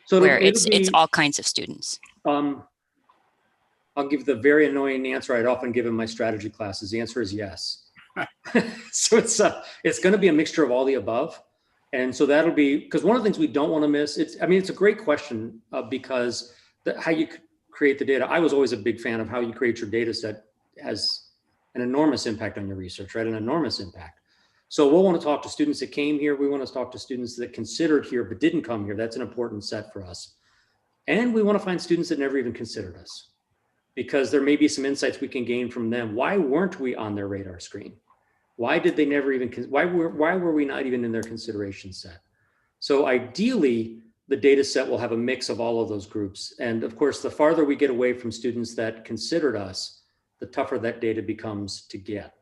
So where it's all kinds of students? I'll give the very annoying answer I'd often give in my strategy classes. The answer is yes. So it's going to be a mixture of all the above. And so that'll be, because one of the things we don't want to miss, it's a great question because how you create the data. I was always a big fan of how you create your data set has an enormous impact on your research, right? An enormous impact. So we'll want to talk to students that came here. We want to talk to students that considered here but didn't come here. That's an important set for us. And we want to find students that never even considered us, because there may be some insights we can gain from them. Why weren't we on their radar screen? Why did they never even, why were we not even in their consideration set? So ideally, the data set will have a mix of all of those groups. And of course, the farther we get away from students that considered us, the tougher that data becomes to get.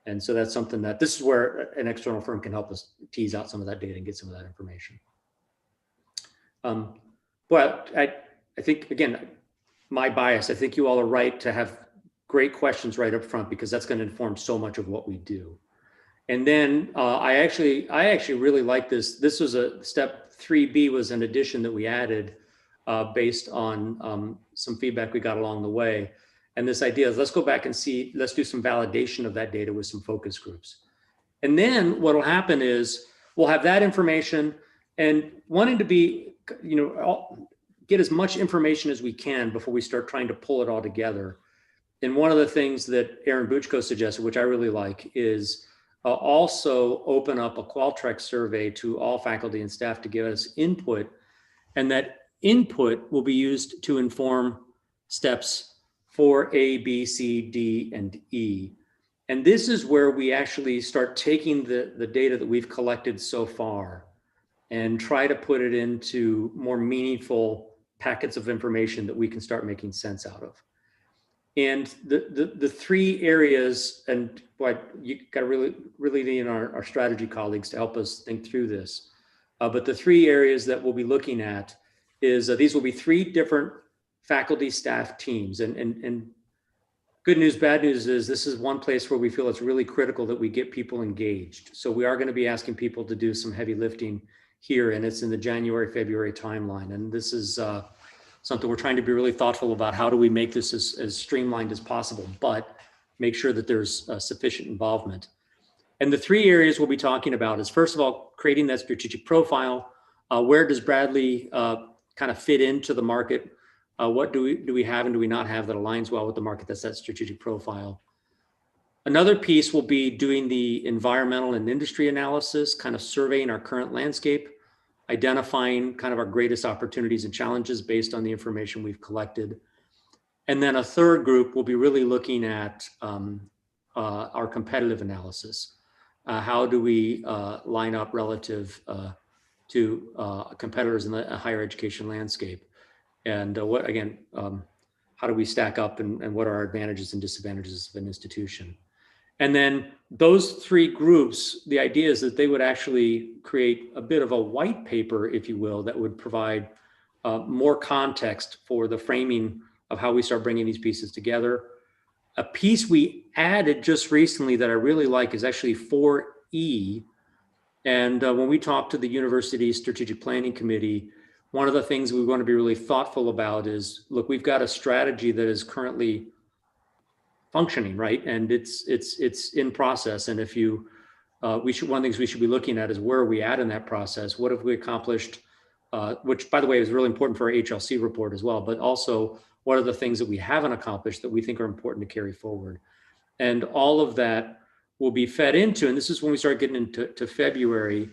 And so that's something that, this is where an external firm can help us tease out some of that data and get some of that information. But I think, again, my bias, I think you all are right to have great questions right up front, because that's going to inform so much of what we do. And then I actually really like this. This was a step 3B, was an addition that we added based on some feedback we got along the way. And this idea is, let's go back and see, let's do some validation of that data with some focus groups. And then what will happen is we'll have that information, and wanting to be, get as much information as we can before we start trying to pull it all together. And one of the things that Aaron Buchko suggested, which I really like, is also open up a Qualtrics survey to all faculty and staff to give us input. And that input will be used to inform steps 4A, B, C, D, and E. And this is where we actually start taking the data that we've collected so far and try to put it into more meaningful packets of information that we can start making sense out of. And the three areas, and what you got to really lean on our strategy colleagues to help us think through this. But the three areas that we'll be looking at is these will be three different faculty staff teams. And good news, bad news is this is one place where we feel it's really critical that we get people engaged. So we are going to be asking people to do some heavy lifting here, and it's in the January, February timeline. And this is something we're trying to be really thoughtful about. How do we make this as streamlined as possible, but make sure that there's sufficient involvement. And the three areas we'll be talking about is, first of all, creating that strategic profile. Where does Bradley kind of fit into the market? What do we have and do we not have that aligns well with the market? That's that strategic profile. Another piece will be doing the environmental and industry analysis, kind of surveying our current landscape, identifying kind of our greatest opportunities and challenges based on the information we've collected. And then a third group will be really looking at our competitive analysis. How do we line up relative to competitors in the higher education landscape? And what, again, how do we stack up, and what are our advantages and disadvantages of an institution? And then those three groups, the idea is that they would actually create a bit of a white paper, if you will, that would provide more context for the framing of how we start bringing these pieces together. A piece we added just recently that I really like is actually 4E. And when we talked to the university strategic planning committee, one of the things we want to be really thoughtful about is, look, we've got a strategy that is currently functioning, right? And it's in process. And if you, one of the things we should be looking at is, where are we at in that process? What have we accomplished? Which, by the way, is really important for our HLC report as well, but also what are the things that we haven't accomplished that we think are important to carry forward? And all of that will be fed into, and this is when we start getting into February,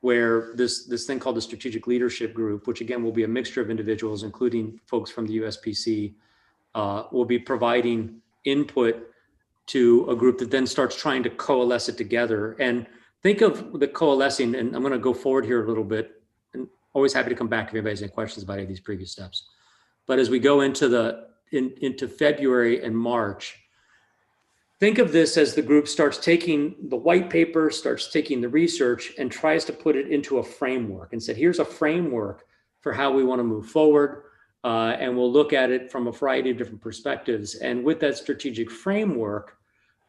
where this thing called the Strategic Leadership Group, which again will be a mixture of individuals, including folks from the USPC, will be providing input to a group that then starts trying to coalesce it together. And think of the coalescing, and I'm going to go forward here a little bit, and always happy to come back if anybody has any questions about any of these previous steps. But as we go into into February and March, think of this as the group starts taking the white paper, starts taking the research, and tries to put it into a framework and said, here's a framework for how we want to move forward. And we'll look at it from a variety of different perspectives. And with that strategic framework,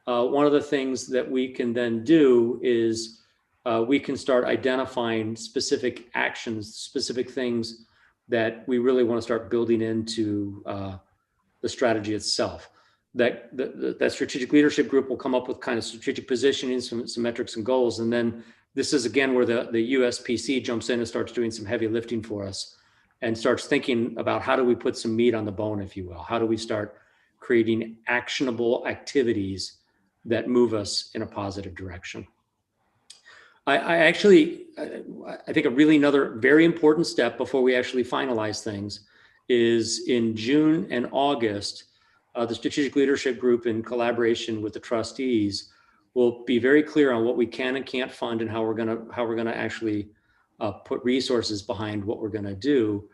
one of the things that we can then do is we can start identifying specific actions, specific things that we really want to start building into the strategy itself. That strategic leadership group will come up with kind of strategic positioning, some metrics and goals. And then this is again where the USPC jumps in and starts doing some heavy lifting for us and starts thinking about how do we put some meat on the bone, if you will? How do we start creating actionable activities that move us in a positive direction? I think another very important step before we actually finalize things is in June and August, the strategic leadership group in collaboration with the trustees will be very clear on what we can and can't fund and how we're gonna actually put resources behind what we're gonna do.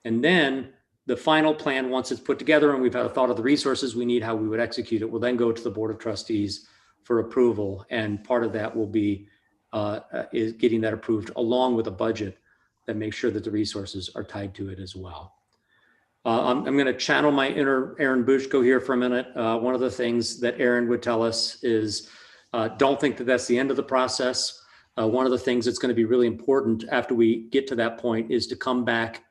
And then the final plan, once it's put together and we've had a thought of the resources we need, how we would execute it, will then go to the Board of Trustees for approval. And part of that will be is getting that approved along with a budget that makes sure that the resources are tied to it as well. I'm going to channel my inner Aaron Bushko here for a minute. One of the things that Aaron would tell us is don't think that that's the end of the process. One of the things that's going to be really important after we get to that point is to come back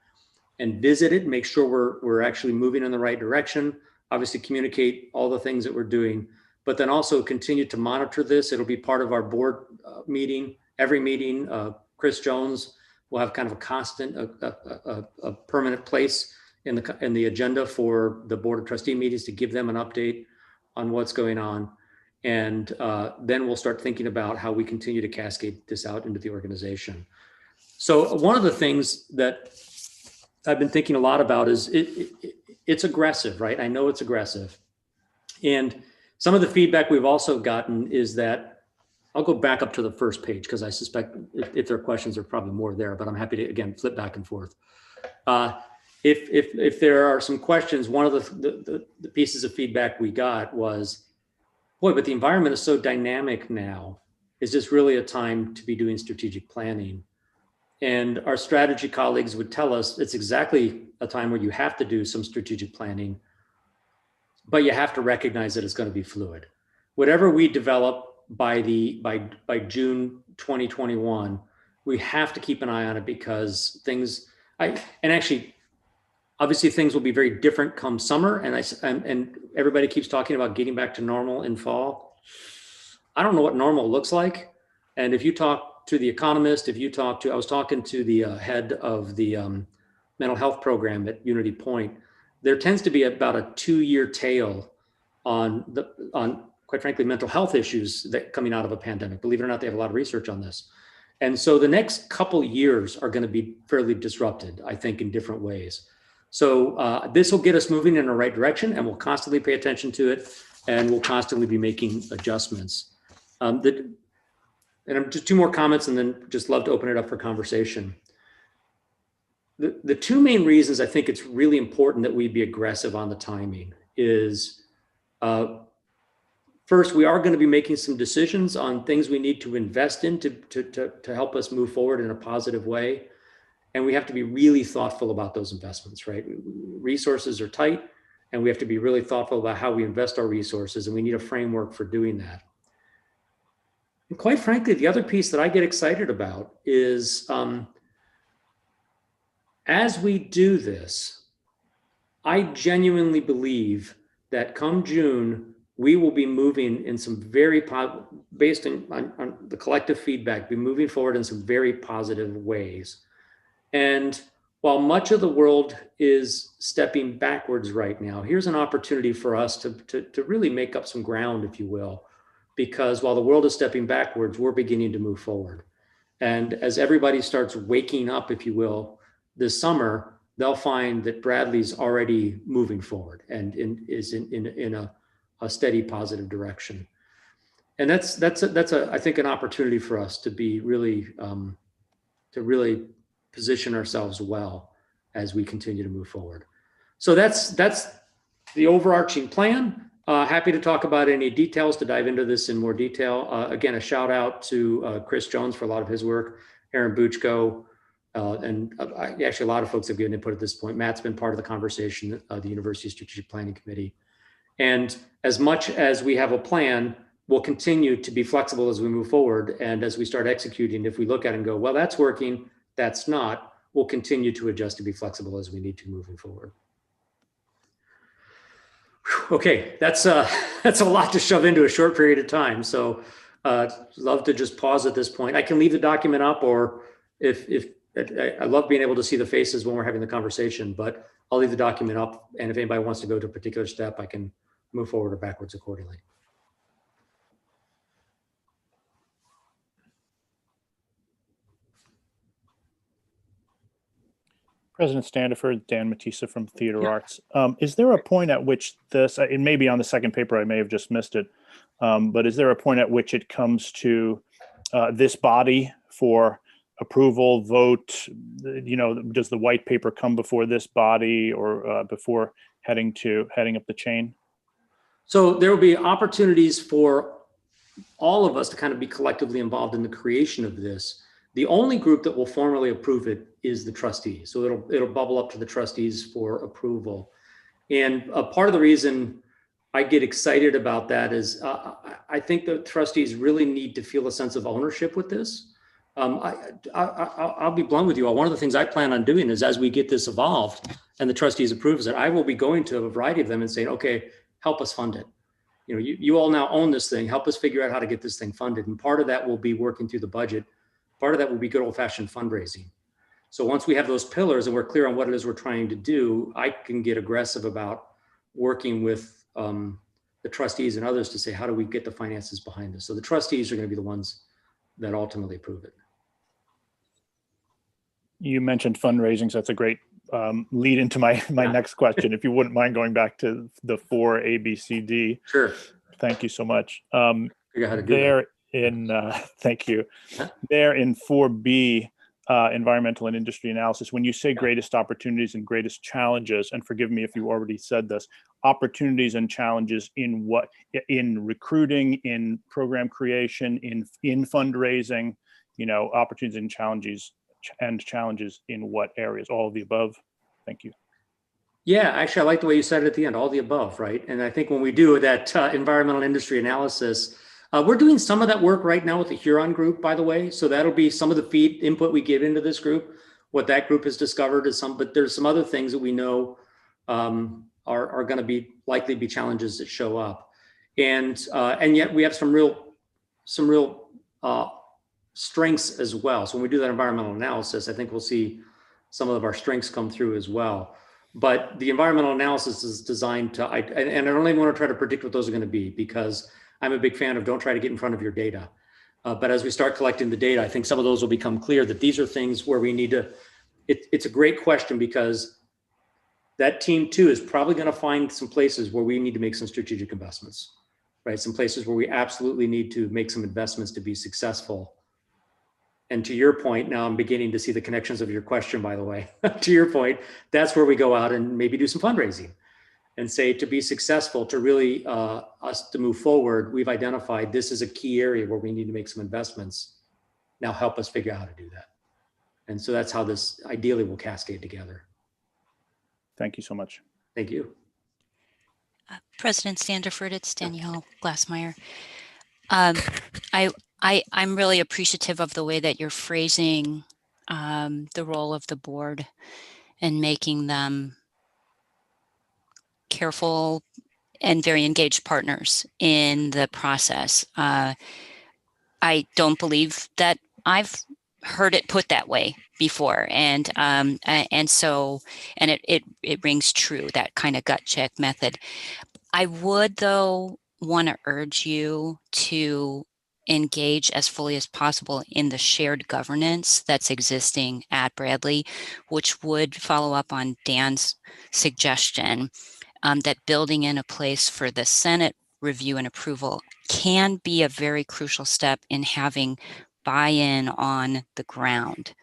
and visit it, make sure we're actually moving in the right direction, obviously communicate all the things that we're doing, but then also continue to monitor this. It'll be part of our board meeting, every meeting. Chris Jones will have kind of a constant, a permanent place in the agenda for the Board of Trustee meetings to give them an update on what's going on. And then we'll start thinking about how we continue to cascade this out into the organization. So one of the things that I've been thinking a lot about is it's aggressive, right? I know it's aggressive. And some of the feedback we've also gotten is that, I'll go back up to the first page because I suspect if there are questions, there are probably more there, but I'm happy to, again, flip back and forth. If there are some questions, one of the pieces of feedback we got was, boy, but the environment is so dynamic now. Is this really a time to be doing strategic planning? And our strategy colleagues would tell us it's exactly a time where you have to do some strategic planning, but you have to recognize that it's going to be fluid. Whatever we develop by June 2021, we have to keep an eye on it because obviously things will be very different come summer, and everybody keeps talking about getting back to normal in fall. I don't know what normal looks like. And if you talk to The Economist, I was talking to the head of the mental health program at Unity Point, there tends to be about a 2-year tail on quite frankly, mental health issues that coming out of a pandemic. Believe it or not, they have a lot of research on this. And so the next couple years are going to be fairly disrupted, I think, in different ways. So this will get us moving in the right direction, and we'll constantly pay attention to it, and we'll constantly be making adjustments. And just 2 more comments, and then just love to open it up for conversation. The 2 main reasons I think it's really important that we be aggressive on the timing is, first, we are going to be making some decisions on things we need to invest in to help us move forward in a positive way. And we have to be really thoughtful about those investments, right? Resources are tight, and we have to be really thoughtful about how we invest our resources, and we need a framework for doing that. And quite frankly, the other piece that I get excited about is as we do this, I genuinely believe that come June, we will be moving in some based on the collective feedback, be moving forward in some very positive ways. And while much of the world is stepping backwards right now, here's an opportunity for us to really make up some ground, if you will, because while the world is stepping backwards, we're beginning to move forward. And as everybody starts waking up, if you will, this summer, they'll find that Bradley's already moving forward and is in a steady positive direction. And that's I think an opportunity for us to be really position ourselves well as we continue to move forward. So that's the overarching plan. Happy to talk about any details, to dive into this in more detail. Again, a shout out to Chris Jones for a lot of his work, Aaron Buchko, and actually a lot of folks have given input at this point. Matt's been part of the conversation, the University Strategic Planning Committee. And as much as we have a plan, we'll continue to be flexible as we move forward. And as we start executing, if we look at it and go, well, that's working, that's not, we'll continue to adjust to be flexible as we need to moving forward. Okay, that's a lot to shove into a short period of time. So love to just pause at this point. I can leave the document up, or if I love being able to see the faces when we're having the conversation, but I'll leave the document up. And if anybody wants to go to a particular step, I can move forward or backwards accordingly. President Standiford, Dan Matissa from Theater Arts. Is there a point at which this, it may be on the second paper, I may have just missed it, but is there a point at which it comes to this body for approval, vote? You know, does the white paper come before this body, or before heading up the chain? So there will be opportunities for all of us to kind of be collectively involved in the creation of this. The only group that will formally approve it is the trustees. So it'll bubble up to the trustees for approval. And part of the reason I get excited about that is I think the trustees really need to feel a sense of ownership with this. I'll be blunt with you. One of the things I plan on doing is, as we get this evolved and the trustees approves it, I will be going to a variety of them and saying, okay, help us fund it. You know, you all now own this thing. Help us figure out how to get this thing funded. And part of that will be working through the budget. Part of that will be good old fashioned fundraising. So once we have those pillars and we're clear on what it is we're trying to do, I can get aggressive about working with the trustees and others to say, how do we get the finances behind this? So the trustees are going to be the ones that ultimately approve it. You mentioned fundraising, so that's a great lead into my next question. If you wouldn't mind going back to the 4 ABCD. Sure. Thank you so much. Figure out how to do that. Thank you. There in 4B, environmental and industry analysis, when you say greatest opportunities and greatest challenges, and forgive me if you already said this, opportunities and challenges in what? In recruiting, in program creation, in fundraising, you know, opportunities and challenges in what areas? All of the above? Thank you. Yeah, actually, I like the way you said it at the end, all the above, right? And I think when we do that environmental industry analysis, we're doing some of that work right now with the Huron group, by the way. So that'll be some of the input we give into this group. What that group has discovered is but there's some other things that we know are going to likely be challenges that show up. And yet we have some real strengths as well. So when we do that environmental analysis, I think we'll see some of our strengths come through as well. But the environmental analysis is designed to, and I don't even want to try to predict what those are going to be, because I'm a big fan of don't try to get in front of your data. But as we start collecting the data, I think some of those will become clear that these are things where we need to, it's a great question, because that team too is probably going to find some places where we need to make some strategic investments, right? Some places where we absolutely need to make some investments to be successful. And to your point, now I'm beginning to see the connections of your question, by the way, to your point, that's where we go out and maybe do some fundraising and say, to be successful, to really us to move forward, we've identified this is a key area where we need to make some investments. Now help us figure out how to do that. And so that's how this ideally will cascade together. Thank you so much. Thank you. President Standiford, it's Danielle Glassmeyer. I'm really appreciative of the way that you're phrasing the role of the board and making them careful and very engaged partners in the process. I don't believe that I've heard it put that way before, and it rings true, that kind of gut check method. I would, though, want to urge you to engage as fully as possible in the shared governance that's existing at Bradley, which would follow up on Dan's suggestion that building in a place for the Senate review and approval can be a very crucial step in having buy-in on the ground.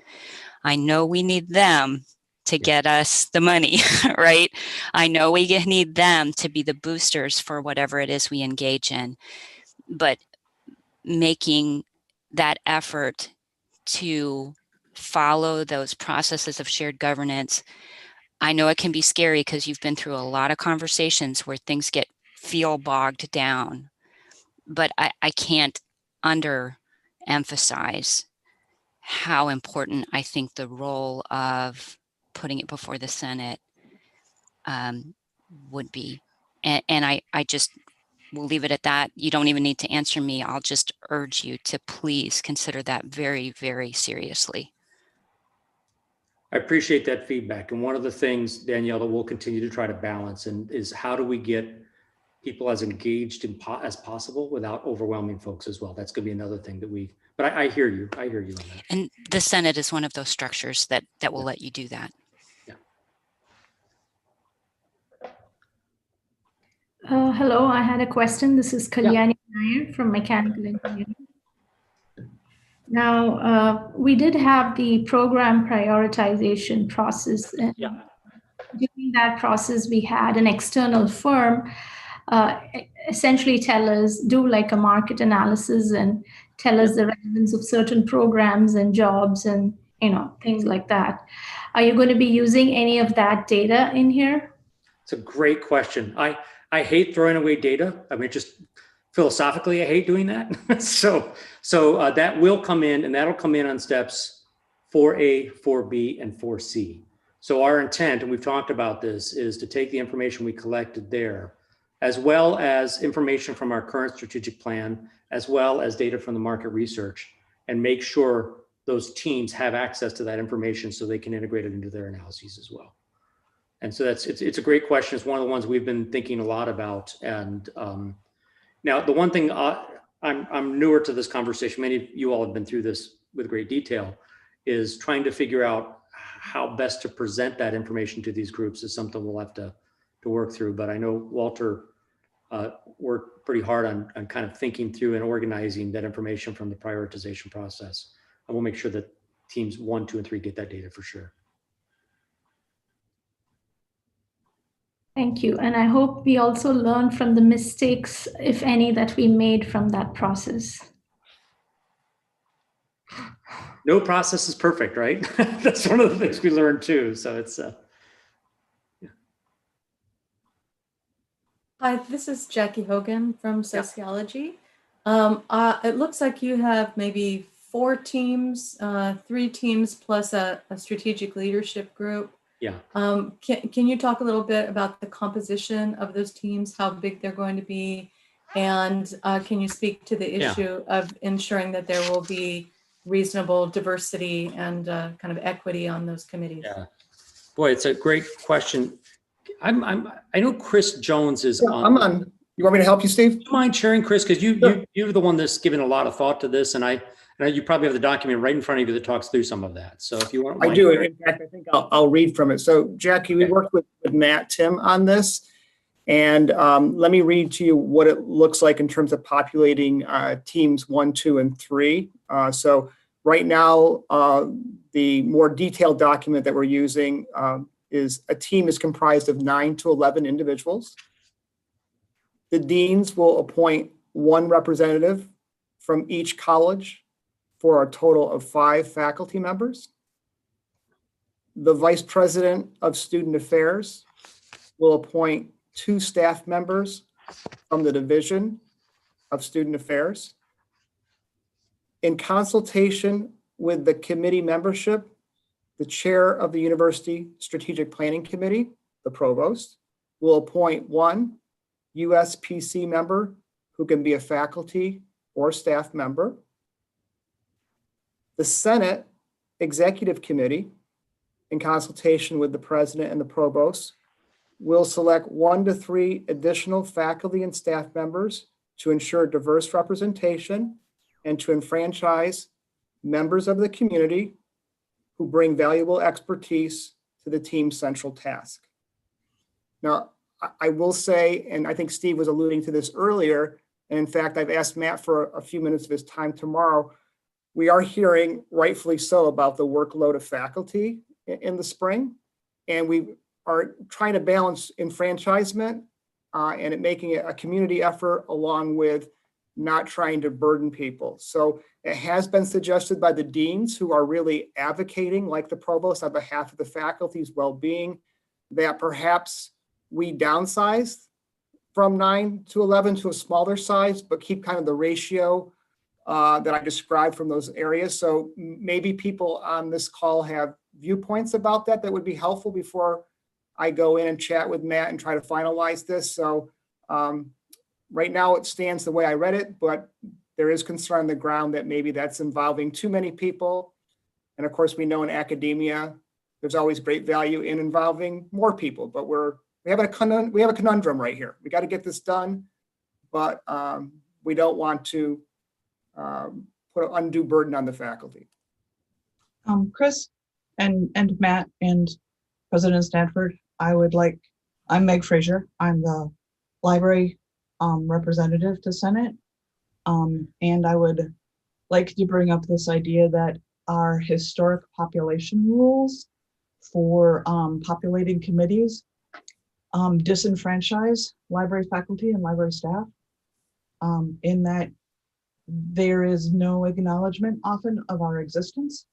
I know we need them to get us the money, right? I know we need them to be the boosters for whatever it is we engage in, but making that effort to follow those processes of shared governance. I know it can be scary because you've been through a lot of conversations where things feel bogged down, but I can't underemphasize how important I think the role of putting it before the Senate would be. And I just will leave it at that. You don't even need to answer me. I'll just urge you to please consider that very, very seriously. I appreciate that feedback. And one of the things, Danielle, that we'll continue to try to balance is how do we get people as engaged as possible without overwhelming folks as well. That's going to be another thing that but I hear you. I hear you on that. And the Senate is one of those structures that will let you do that. Hello, I had a question. This is Kalyani Nair from Mechanical Engineering. Now, we did have the program prioritization process. And during that process, we had an external firm essentially do like a market analysis and tell us the relevance of certain programs and jobs and, things like that. Are you going to be using any of that data in here? It's a great question. I hate throwing away data. I mean, just philosophically, I hate doing that. So that will come in, and that'll come in on steps 4A, 4B, and 4C. So our intent, and we've talked about this, is to take the information we collected there, as well as information from our current strategic plan, as well as data from the market research, and make sure those teams have access to that information so they can integrate it into their analyses as well. And so it's a great question. It's one of the ones we've been thinking a lot about. And now the one thing I'm newer to this conversation, many of you all have been through this with great detail, is trying to figure out how best to present that information to these groups is something we'll have to work through. But I know Walter worked pretty hard on kind of thinking through and organizing that information from the prioritization process. And we'll make sure that teams 1, 2, and 3 get that data for sure. Thank you. And I hope we also learn from the mistakes, if any, that we made from that process. No process is perfect, right? That's one of the things we learned too. So it's Hi, this is Jackie Hogan from Sociology. It looks like you have maybe 4 teams, 3 teams plus a strategic leadership group. Yeah. Can you talk a little bit about the composition of those teams, how big they're going to be? And can you speak to the issue of ensuring that there will be reasonable diversity and kind of equity on those committees? Yeah. Boy, it's a great question. I know Chris Jones is on. I'm on. You want me to help you, Steve? Do you mind sharing, Chris? Because you're the one that's given a lot of thought to this, and I know you probably have the document right in front of you that talks through some of that. So if you want, I do. In fact, I think I'll read from it. So, Jackie, we worked with Matt Tim on this, and let me read to you what it looks like in terms of populating teams 1, 2, and 3. So right now, the more detailed document that we're using is a team is comprised of 9 to 11 individuals. The deans will appoint 1 representative from each college for a total of 5 faculty members. The vice president of student affairs will appoint 2 staff members from the division of student affairs. In consultation with the committee membership, the chair of the University Strategic Planning Committee, the provost, will appoint 1 USPC member who can be a faculty or staff member. The Senate Executive Committee, in consultation with the president and the provost, will select 1 to 3 additional faculty and staff members to ensure diverse representation and to enfranchise members of the community who bring valuable expertise to the team's central task. Now, I will say, and I think Steve was alluding to this earlier, and in fact, I've asked Matt for a few minutes of his time tomorrow. We are hearing, rightfully so, about the workload of faculty in the spring. And we are trying to balance enfranchisement and it making it a community effort along with not trying to burden people. So it has been suggested by the deans who are really advocating, like the provost, on behalf of the faculty's well-being, that perhaps we downsize from 9 to 11 to a smaller size, but keep kind of the ratio that I described from those areas. So maybe people on this call have viewpoints about that that would be helpful before I go in and chat with Matt and try to finalize this. So right now it stands the way I read it, but there is concern on the ground that maybe that's involving too many people. And of course, we know in academia, there's always great value in involving more people, but we have a conundrum right here. We got to get this done, but we don't want to put an undue burden on the faculty. Chris and Matt and President Stanford, I'm Meg Frazier. I'm the library representative to Senate. And I would like to bring up this idea that our historic population rules for populating committees disenfranchise library faculty and library staff in that there is no acknowledgement often of our existence.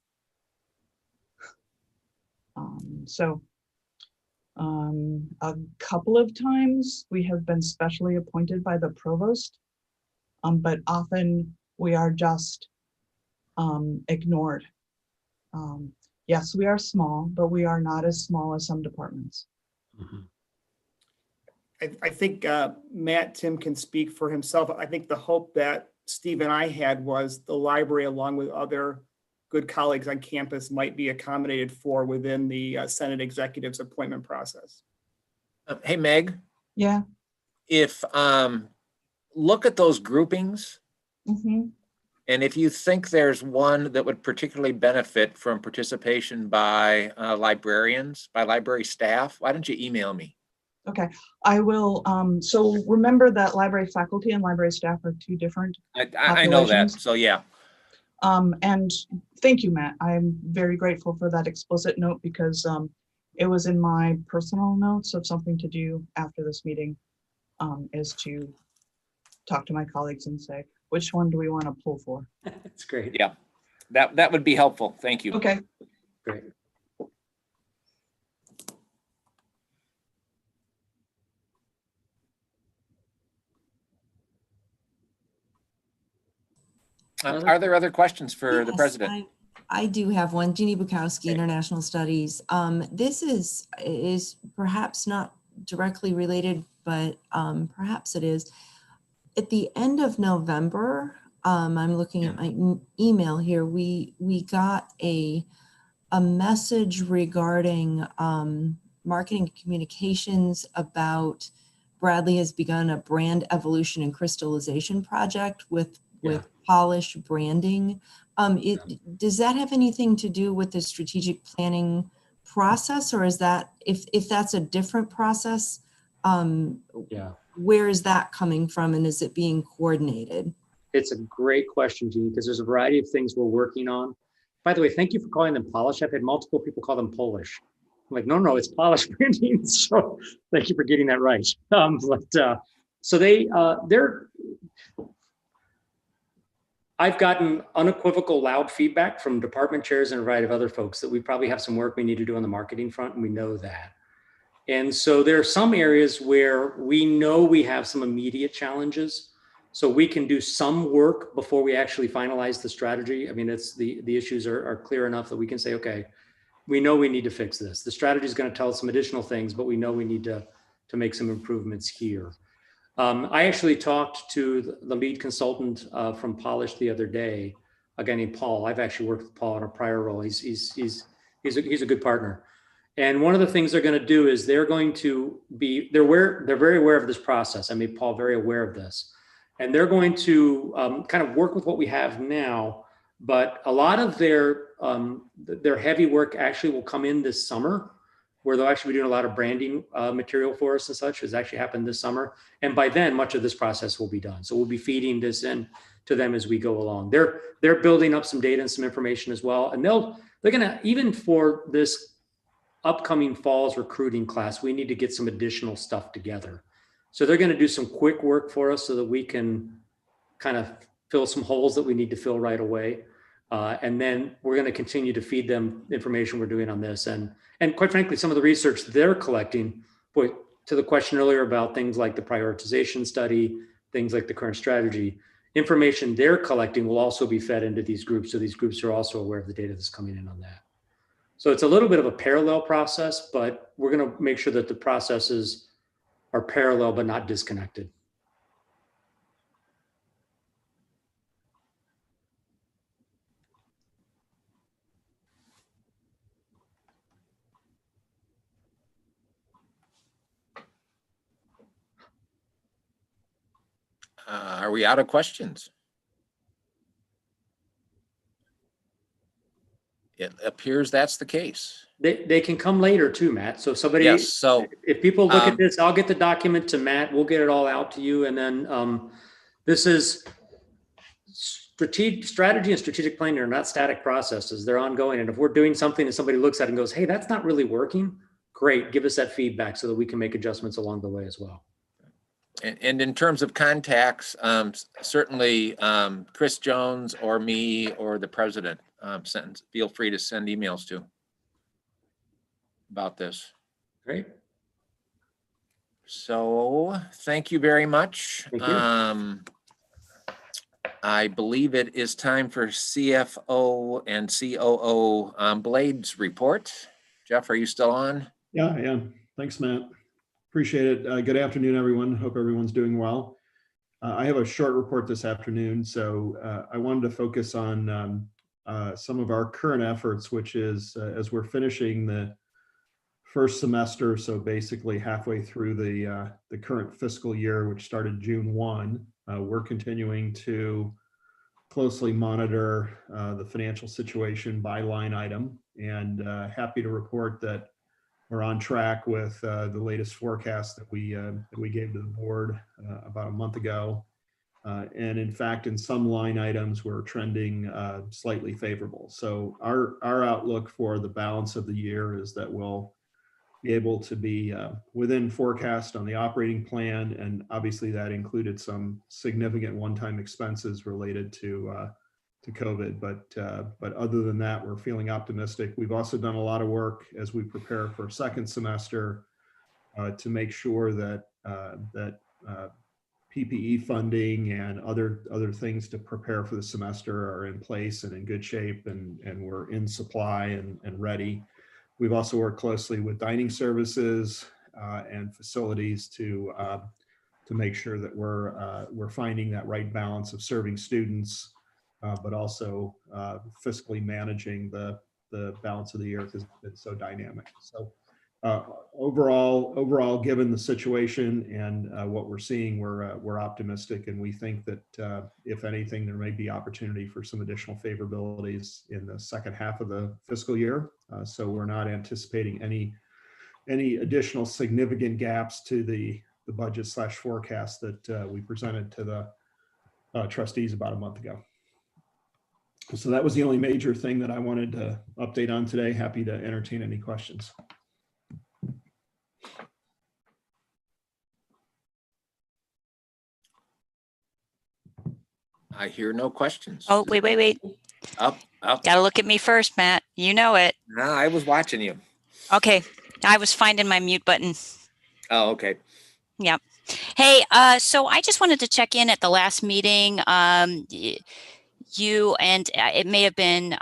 A couple of times we have been specially appointed by the provost, but often we are just ignored. Yes, we are small, but we are not as small as some departments. Mm-hmm. I think Matt, Tim can speak for himself. I think the hope that Steve and I had was the library, along with other good colleagues on campus, might be accommodated for within the Senate executive's appointment process. Hey, Meg. Yeah. If look at those groupings, mm-hmm. and if you think there's one that would particularly benefit from participation by librarians, by library staff, why don't you email me? Okay, I will. So remember that library faculty and library staff are two different I know that, so yeah. And thank you, Matt. I'm very grateful for that explicit note because it was in my personal notes of something to do after this meeting is to talk to my colleagues and say, which one do we want to pull for? That's great. Yeah, that would be helpful. Thank you. Okay. Great. Are there other questions for the president? I do have one. Jeannie Bukowski, International Studies. This is perhaps not directly related, but perhaps it is. At the end of November, I'm looking at my email here. We got a message regarding marketing communications about Bradley has begun a brand evolution and crystallization project with Polish branding. Does that have anything to do with the strategic planning process, or is that if that's a different process? Where is that coming from, and is it being coordinated? It's a great question, Jeannie, because there's a variety of things we're working on. By the way, thank you for calling them Polish. I've had multiple people call them Polish. I'm like, no, it's Polish branding. So thank you for getting that right. So they're. I've gotten unequivocal loud feedback from department chairs and a variety of other folks that we probably have some work we need to do on the marketing front, and we know that. And so there are some areas where we know we have some immediate challenges. So we can do some work before we actually finalize the strategy. I mean, it's the issues are clear enough that we can say, okay, we know we need to fix this. The strategy is going to tell us some additional things, but we know we need to make some improvements here. I actually talked to the lead consultant from Polish the other day, a guy named Paul. I've actually worked with Paul in a prior role. He's a good partner. And one of the things they're going to do is they're very aware of this process. I made Paul very aware of this. And they're going to kind of work with what we have now, but a lot of their heavy work actually will come in this summer. where they'll actually be doing a lot of branding material for us and such. Has actually happened this summer. And by then, much of this process will be done. So we'll be feeding this in to them as we go along. They're building up some data and some information as well. And they're gonna, even for this upcoming fall's recruiting class, we need to get some additional stuff together. So they're gonna do some quick work for us so that we can kind of fill some holes that we need to fill right away. And then we're going to continue to feed them information we're doing on this. And quite frankly, some of the research they're collecting, boy, to the question earlier about things like the prioritization study, things like the current strategy, information they're collecting will also be fed into these groups. So these groups are also aware of the data that's coming in on that. So it's a little bit of a parallel process, but we're going to make sure that the processes are parallel but not disconnected. Are we out of questions? It appears that's the case. They can come later too, Matt. So if somebody, Yes, so if people look at this, I'll get the document to Matt. We'll get it all out to you. And then this is strategy and strategic planning are not static processes. They're ongoing. And if we're doing something and somebody looks at it and goes, hey, that's not really working, great. Give us that feedback so that we can make adjustments along the way as well. And in terms of contacts, certainly Chris Jones or me or the president, feel free to send emails to about this. Great. So thank you very much. Thank you. I believe it is time for CFO and COO Blades report. Jeff, are you still on? Yeah, I am. Thanks, Matt. Appreciate it. Good afternoon, everyone. Hope everyone's doing well. I have a short report this afternoon, so I wanted to focus on some of our current efforts, which is as we're finishing the first semester, so basically halfway through the current fiscal year, which started June 1, we're continuing to closely monitor the financial situation by line item, and happy to report that we're on track with the latest forecast that we gave to the board about a month ago. And in fact, in some line items, we're trending slightly favorable. So our outlook for the balance of the year is that we'll be able to be within forecast on the operating plan. And obviously that included some significant one-time expenses related to COVID, but other than that, we're feeling optimistic. We've also done a lot of work as we prepare for second semester to make sure that PPE funding and other things to prepare for the semester are in place and in good shape, and we're in supply and ready. We've also worked closely with dining services and facilities to make sure that we're finding that right balance of serving students, but also fiscally managing the balance of the year because it's so dynamic. So overall, given the situation and what we're seeing, we're optimistic, and we think that if anything, there may be opportunity for some additional favorabilities in the second half of the fiscal year. So we're not anticipating any additional significant gaps to the budget / forecast that we presented to the trustees about a month ago. So that was the only major thing that I wanted to update on today. Happy to entertain any questions. I hear no questions. Oh, wait. Up. Gotta look at me first, Matt. You know it. No, I was watching you. Okay. I was finding my mute button. Oh, okay. Yep. Hey, so I just wanted to check in at the last meeting. You and it may have been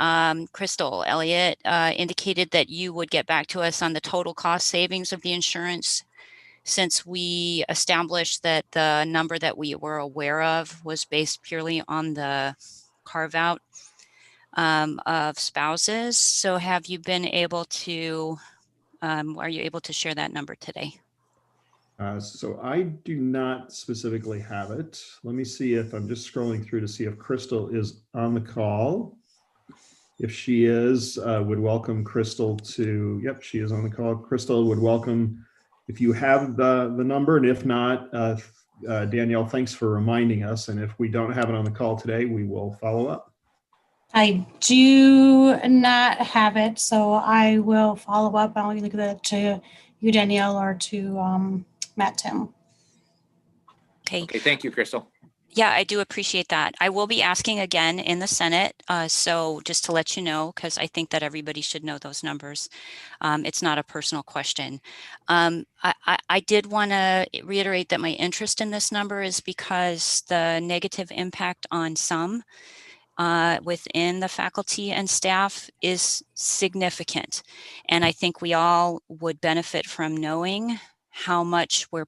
Crystal Elliott indicated that you would get back to us on the total cost savings of the insurance, since we established that the number that we were aware of was based purely on the carve out of spouses. So have you been able to, are you able to share that number today? So I do not specifically have it. Let me see if I'm just scrolling through to see if Crystal is on the call. If she is, would welcome Crystal to, yep, she is on the call. Crystal would welcome if you have the number, and if not, Danielle, thanks for reminding us. And if we don't have it on the call today, we will follow up. I do not have it, so I will follow up. I'll either give it to you, Danielle, or to Matt Tim. Okay, thank you, Crystal. Yeah, I do appreciate that. I will be asking again in the Senate. So just to let you know, because I think that everybody should know those numbers. It's not a personal question. I did want to reiterate that my interest in this number is because the negative impact on some within the faculty and staff is significant. And I think we all would benefit from knowing how much we're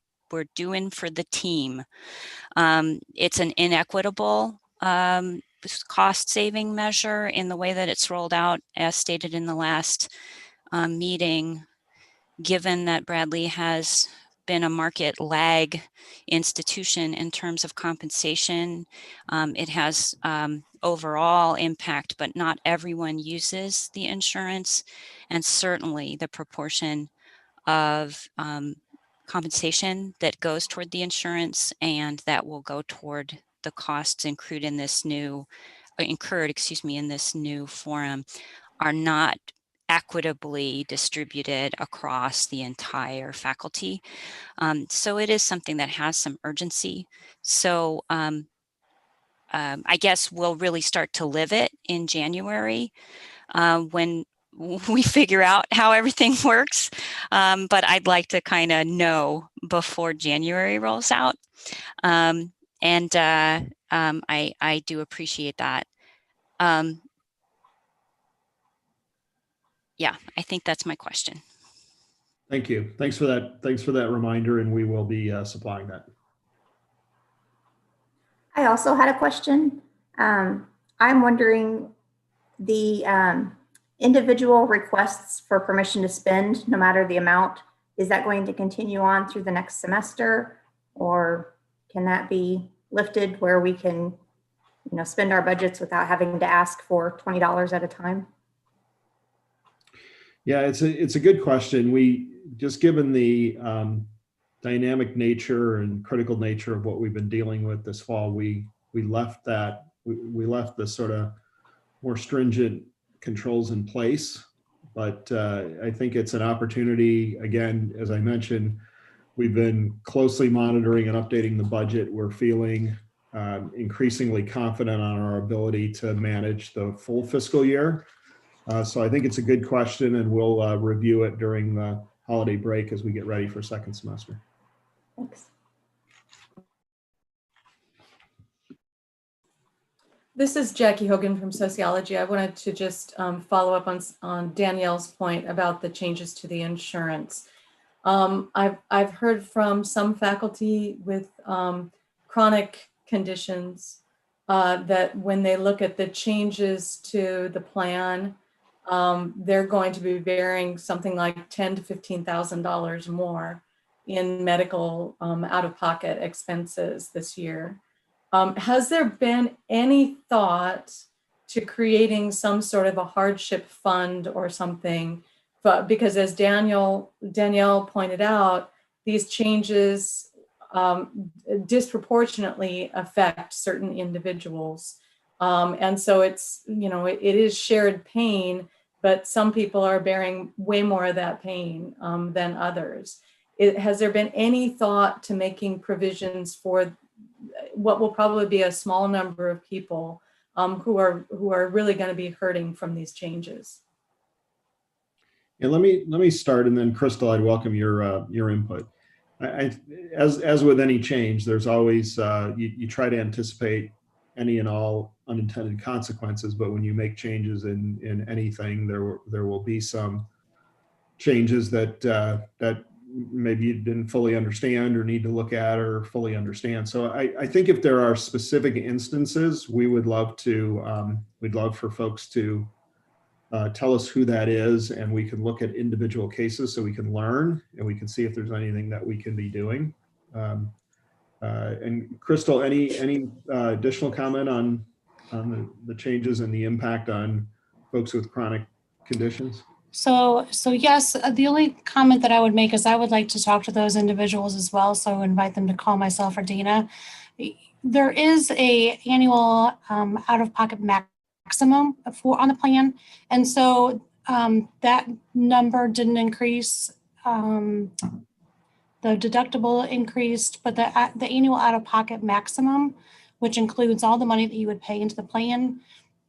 doing for the team. It's an inequitable cost saving measure in the way that it's rolled out, as stated in the last meeting, given that Bradley has been a market lag institution in terms of compensation. It has overall impact, but not everyone uses the insurance, and certainly the proportion of compensation that goes toward the insurance and that will go toward the costs incurred in this new forum are not equitably distributed across the entire faculty. So it is something that has some urgency. So I guess we'll really start to live it in January when we figure out how everything works. But I'd like to kind of know before January rolls out. I do appreciate that. Yeah, I think that's my question. Thank you. Thanks for that. Thanks for that reminder, and we will be supplying that. I also had a question. I'm wondering the individual requests for permission to spend, no matter the amount, is that going to continue on through the next semester, or can that be lifted where we can, spend our budgets without having to ask for $20 at a time? Yeah, it's a good question. We just, given the dynamic nature and critical nature of what we've been dealing with this fall, we left the sort of more stringent controls in place. But I think it's an opportunity. Again, as I mentioned, we've been closely monitoring and updating the budget. We're feeling increasingly confident on our ability to manage the full fiscal year. So I think it's a good question, and we'll review it during the holiday break as we get ready for second semester. Thanks. This is Jackie Hogan from Sociology. I wanted to just follow up on Danielle's point about the changes to the insurance. I've heard from some faculty with chronic conditions that when they look at the changes to the plan, they're going to be bearing something like $10,000 to $15,000 more in medical out-of-pocket expenses this year. Has there been any thought to creating some sort of a hardship fund or something? But because as Danielle pointed out, these changes disproportionately affect certain individuals. And so it's, it is shared pain, but some people are bearing way more of that pain than others. Has there been any thought to making provisions for what will probably be a small number of people who are really going to be hurting from these changes? Yeah, let me start, and then Crystal, I'd welcome your input. As with any change, there's always you try to anticipate any and all unintended consequences, but when you make changes in anything, there will be some changes that maybe you didn't fully understand or need to look at or fully understand. So I think if there are specific instances, we'd love for folks to tell us who that is, and we can look at individual cases so we can learn and we can see if there's anything that we can be doing. And Crystal, any additional comment on the changes and the impact on folks with chronic conditions? So yes, the only comment that I would make is I would like to talk to those individuals as well. So invite them to call myself or Dana. There is a annual out-of-pocket maximum on the plan. And so that number didn't increase. The deductible increased, but the annual out-of-pocket maximum, which includes all the money that you would pay into the plan,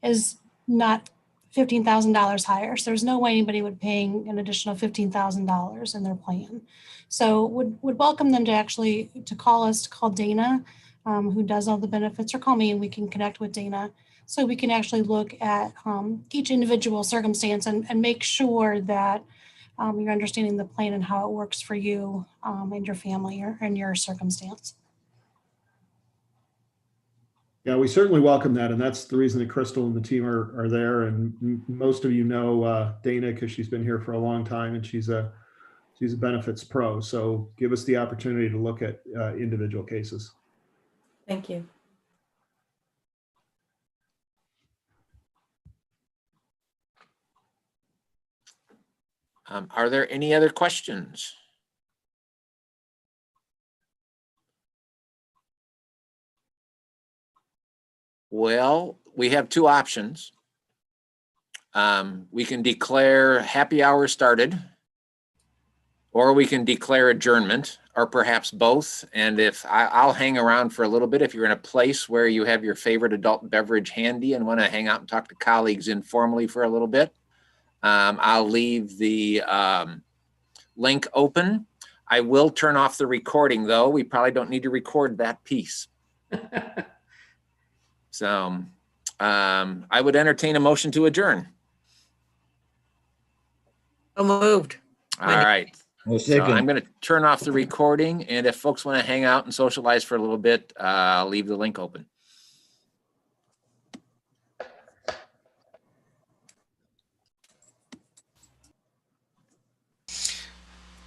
is not $15,000 higher. So there's no way anybody would paying an additional $15,000 in their plan. So would welcome them to actually to call us, to call Dana, who does all the benefits, or call me and we can connect with Dana. So we can actually look at each individual circumstance and make sure that you're understanding the plan and how it works for you and your family or in your circumstance. Yeah, we certainly welcome that. And that's the reason that Crystal and the team are there. And most of you know Dana because she's been here for a long time and she's a benefits pro. So give us the opportunity to look at individual cases. Thank you. Are there any other questions? Well, we have two options. We can declare happy hour started, or we can declare adjournment, or perhaps both. And if I'll hang around for a little bit, if you're in a place where you have your favorite adult beverage handy and want to hang out and talk to colleagues informally for a little bit, I'll leave the link open. I will turn off the recording though. We probably don't need to record that piece. So I would entertain a motion to adjourn. So moved. All right. Well, So I'm going to turn off the recording, and if folks want to hang out and socialize for a little bit, I'll leave the link open.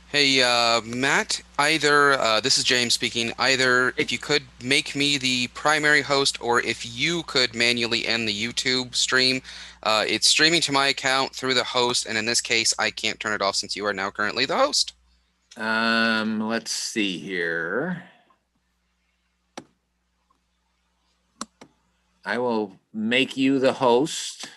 Hey, Matt, this is James speaking, either if you could make me the primary host or if you could manually end the YouTube stream. It's streaming to my account through the host, and in this case, I can't turn it off since you are now currently the host. Let's see here. I will make you the host.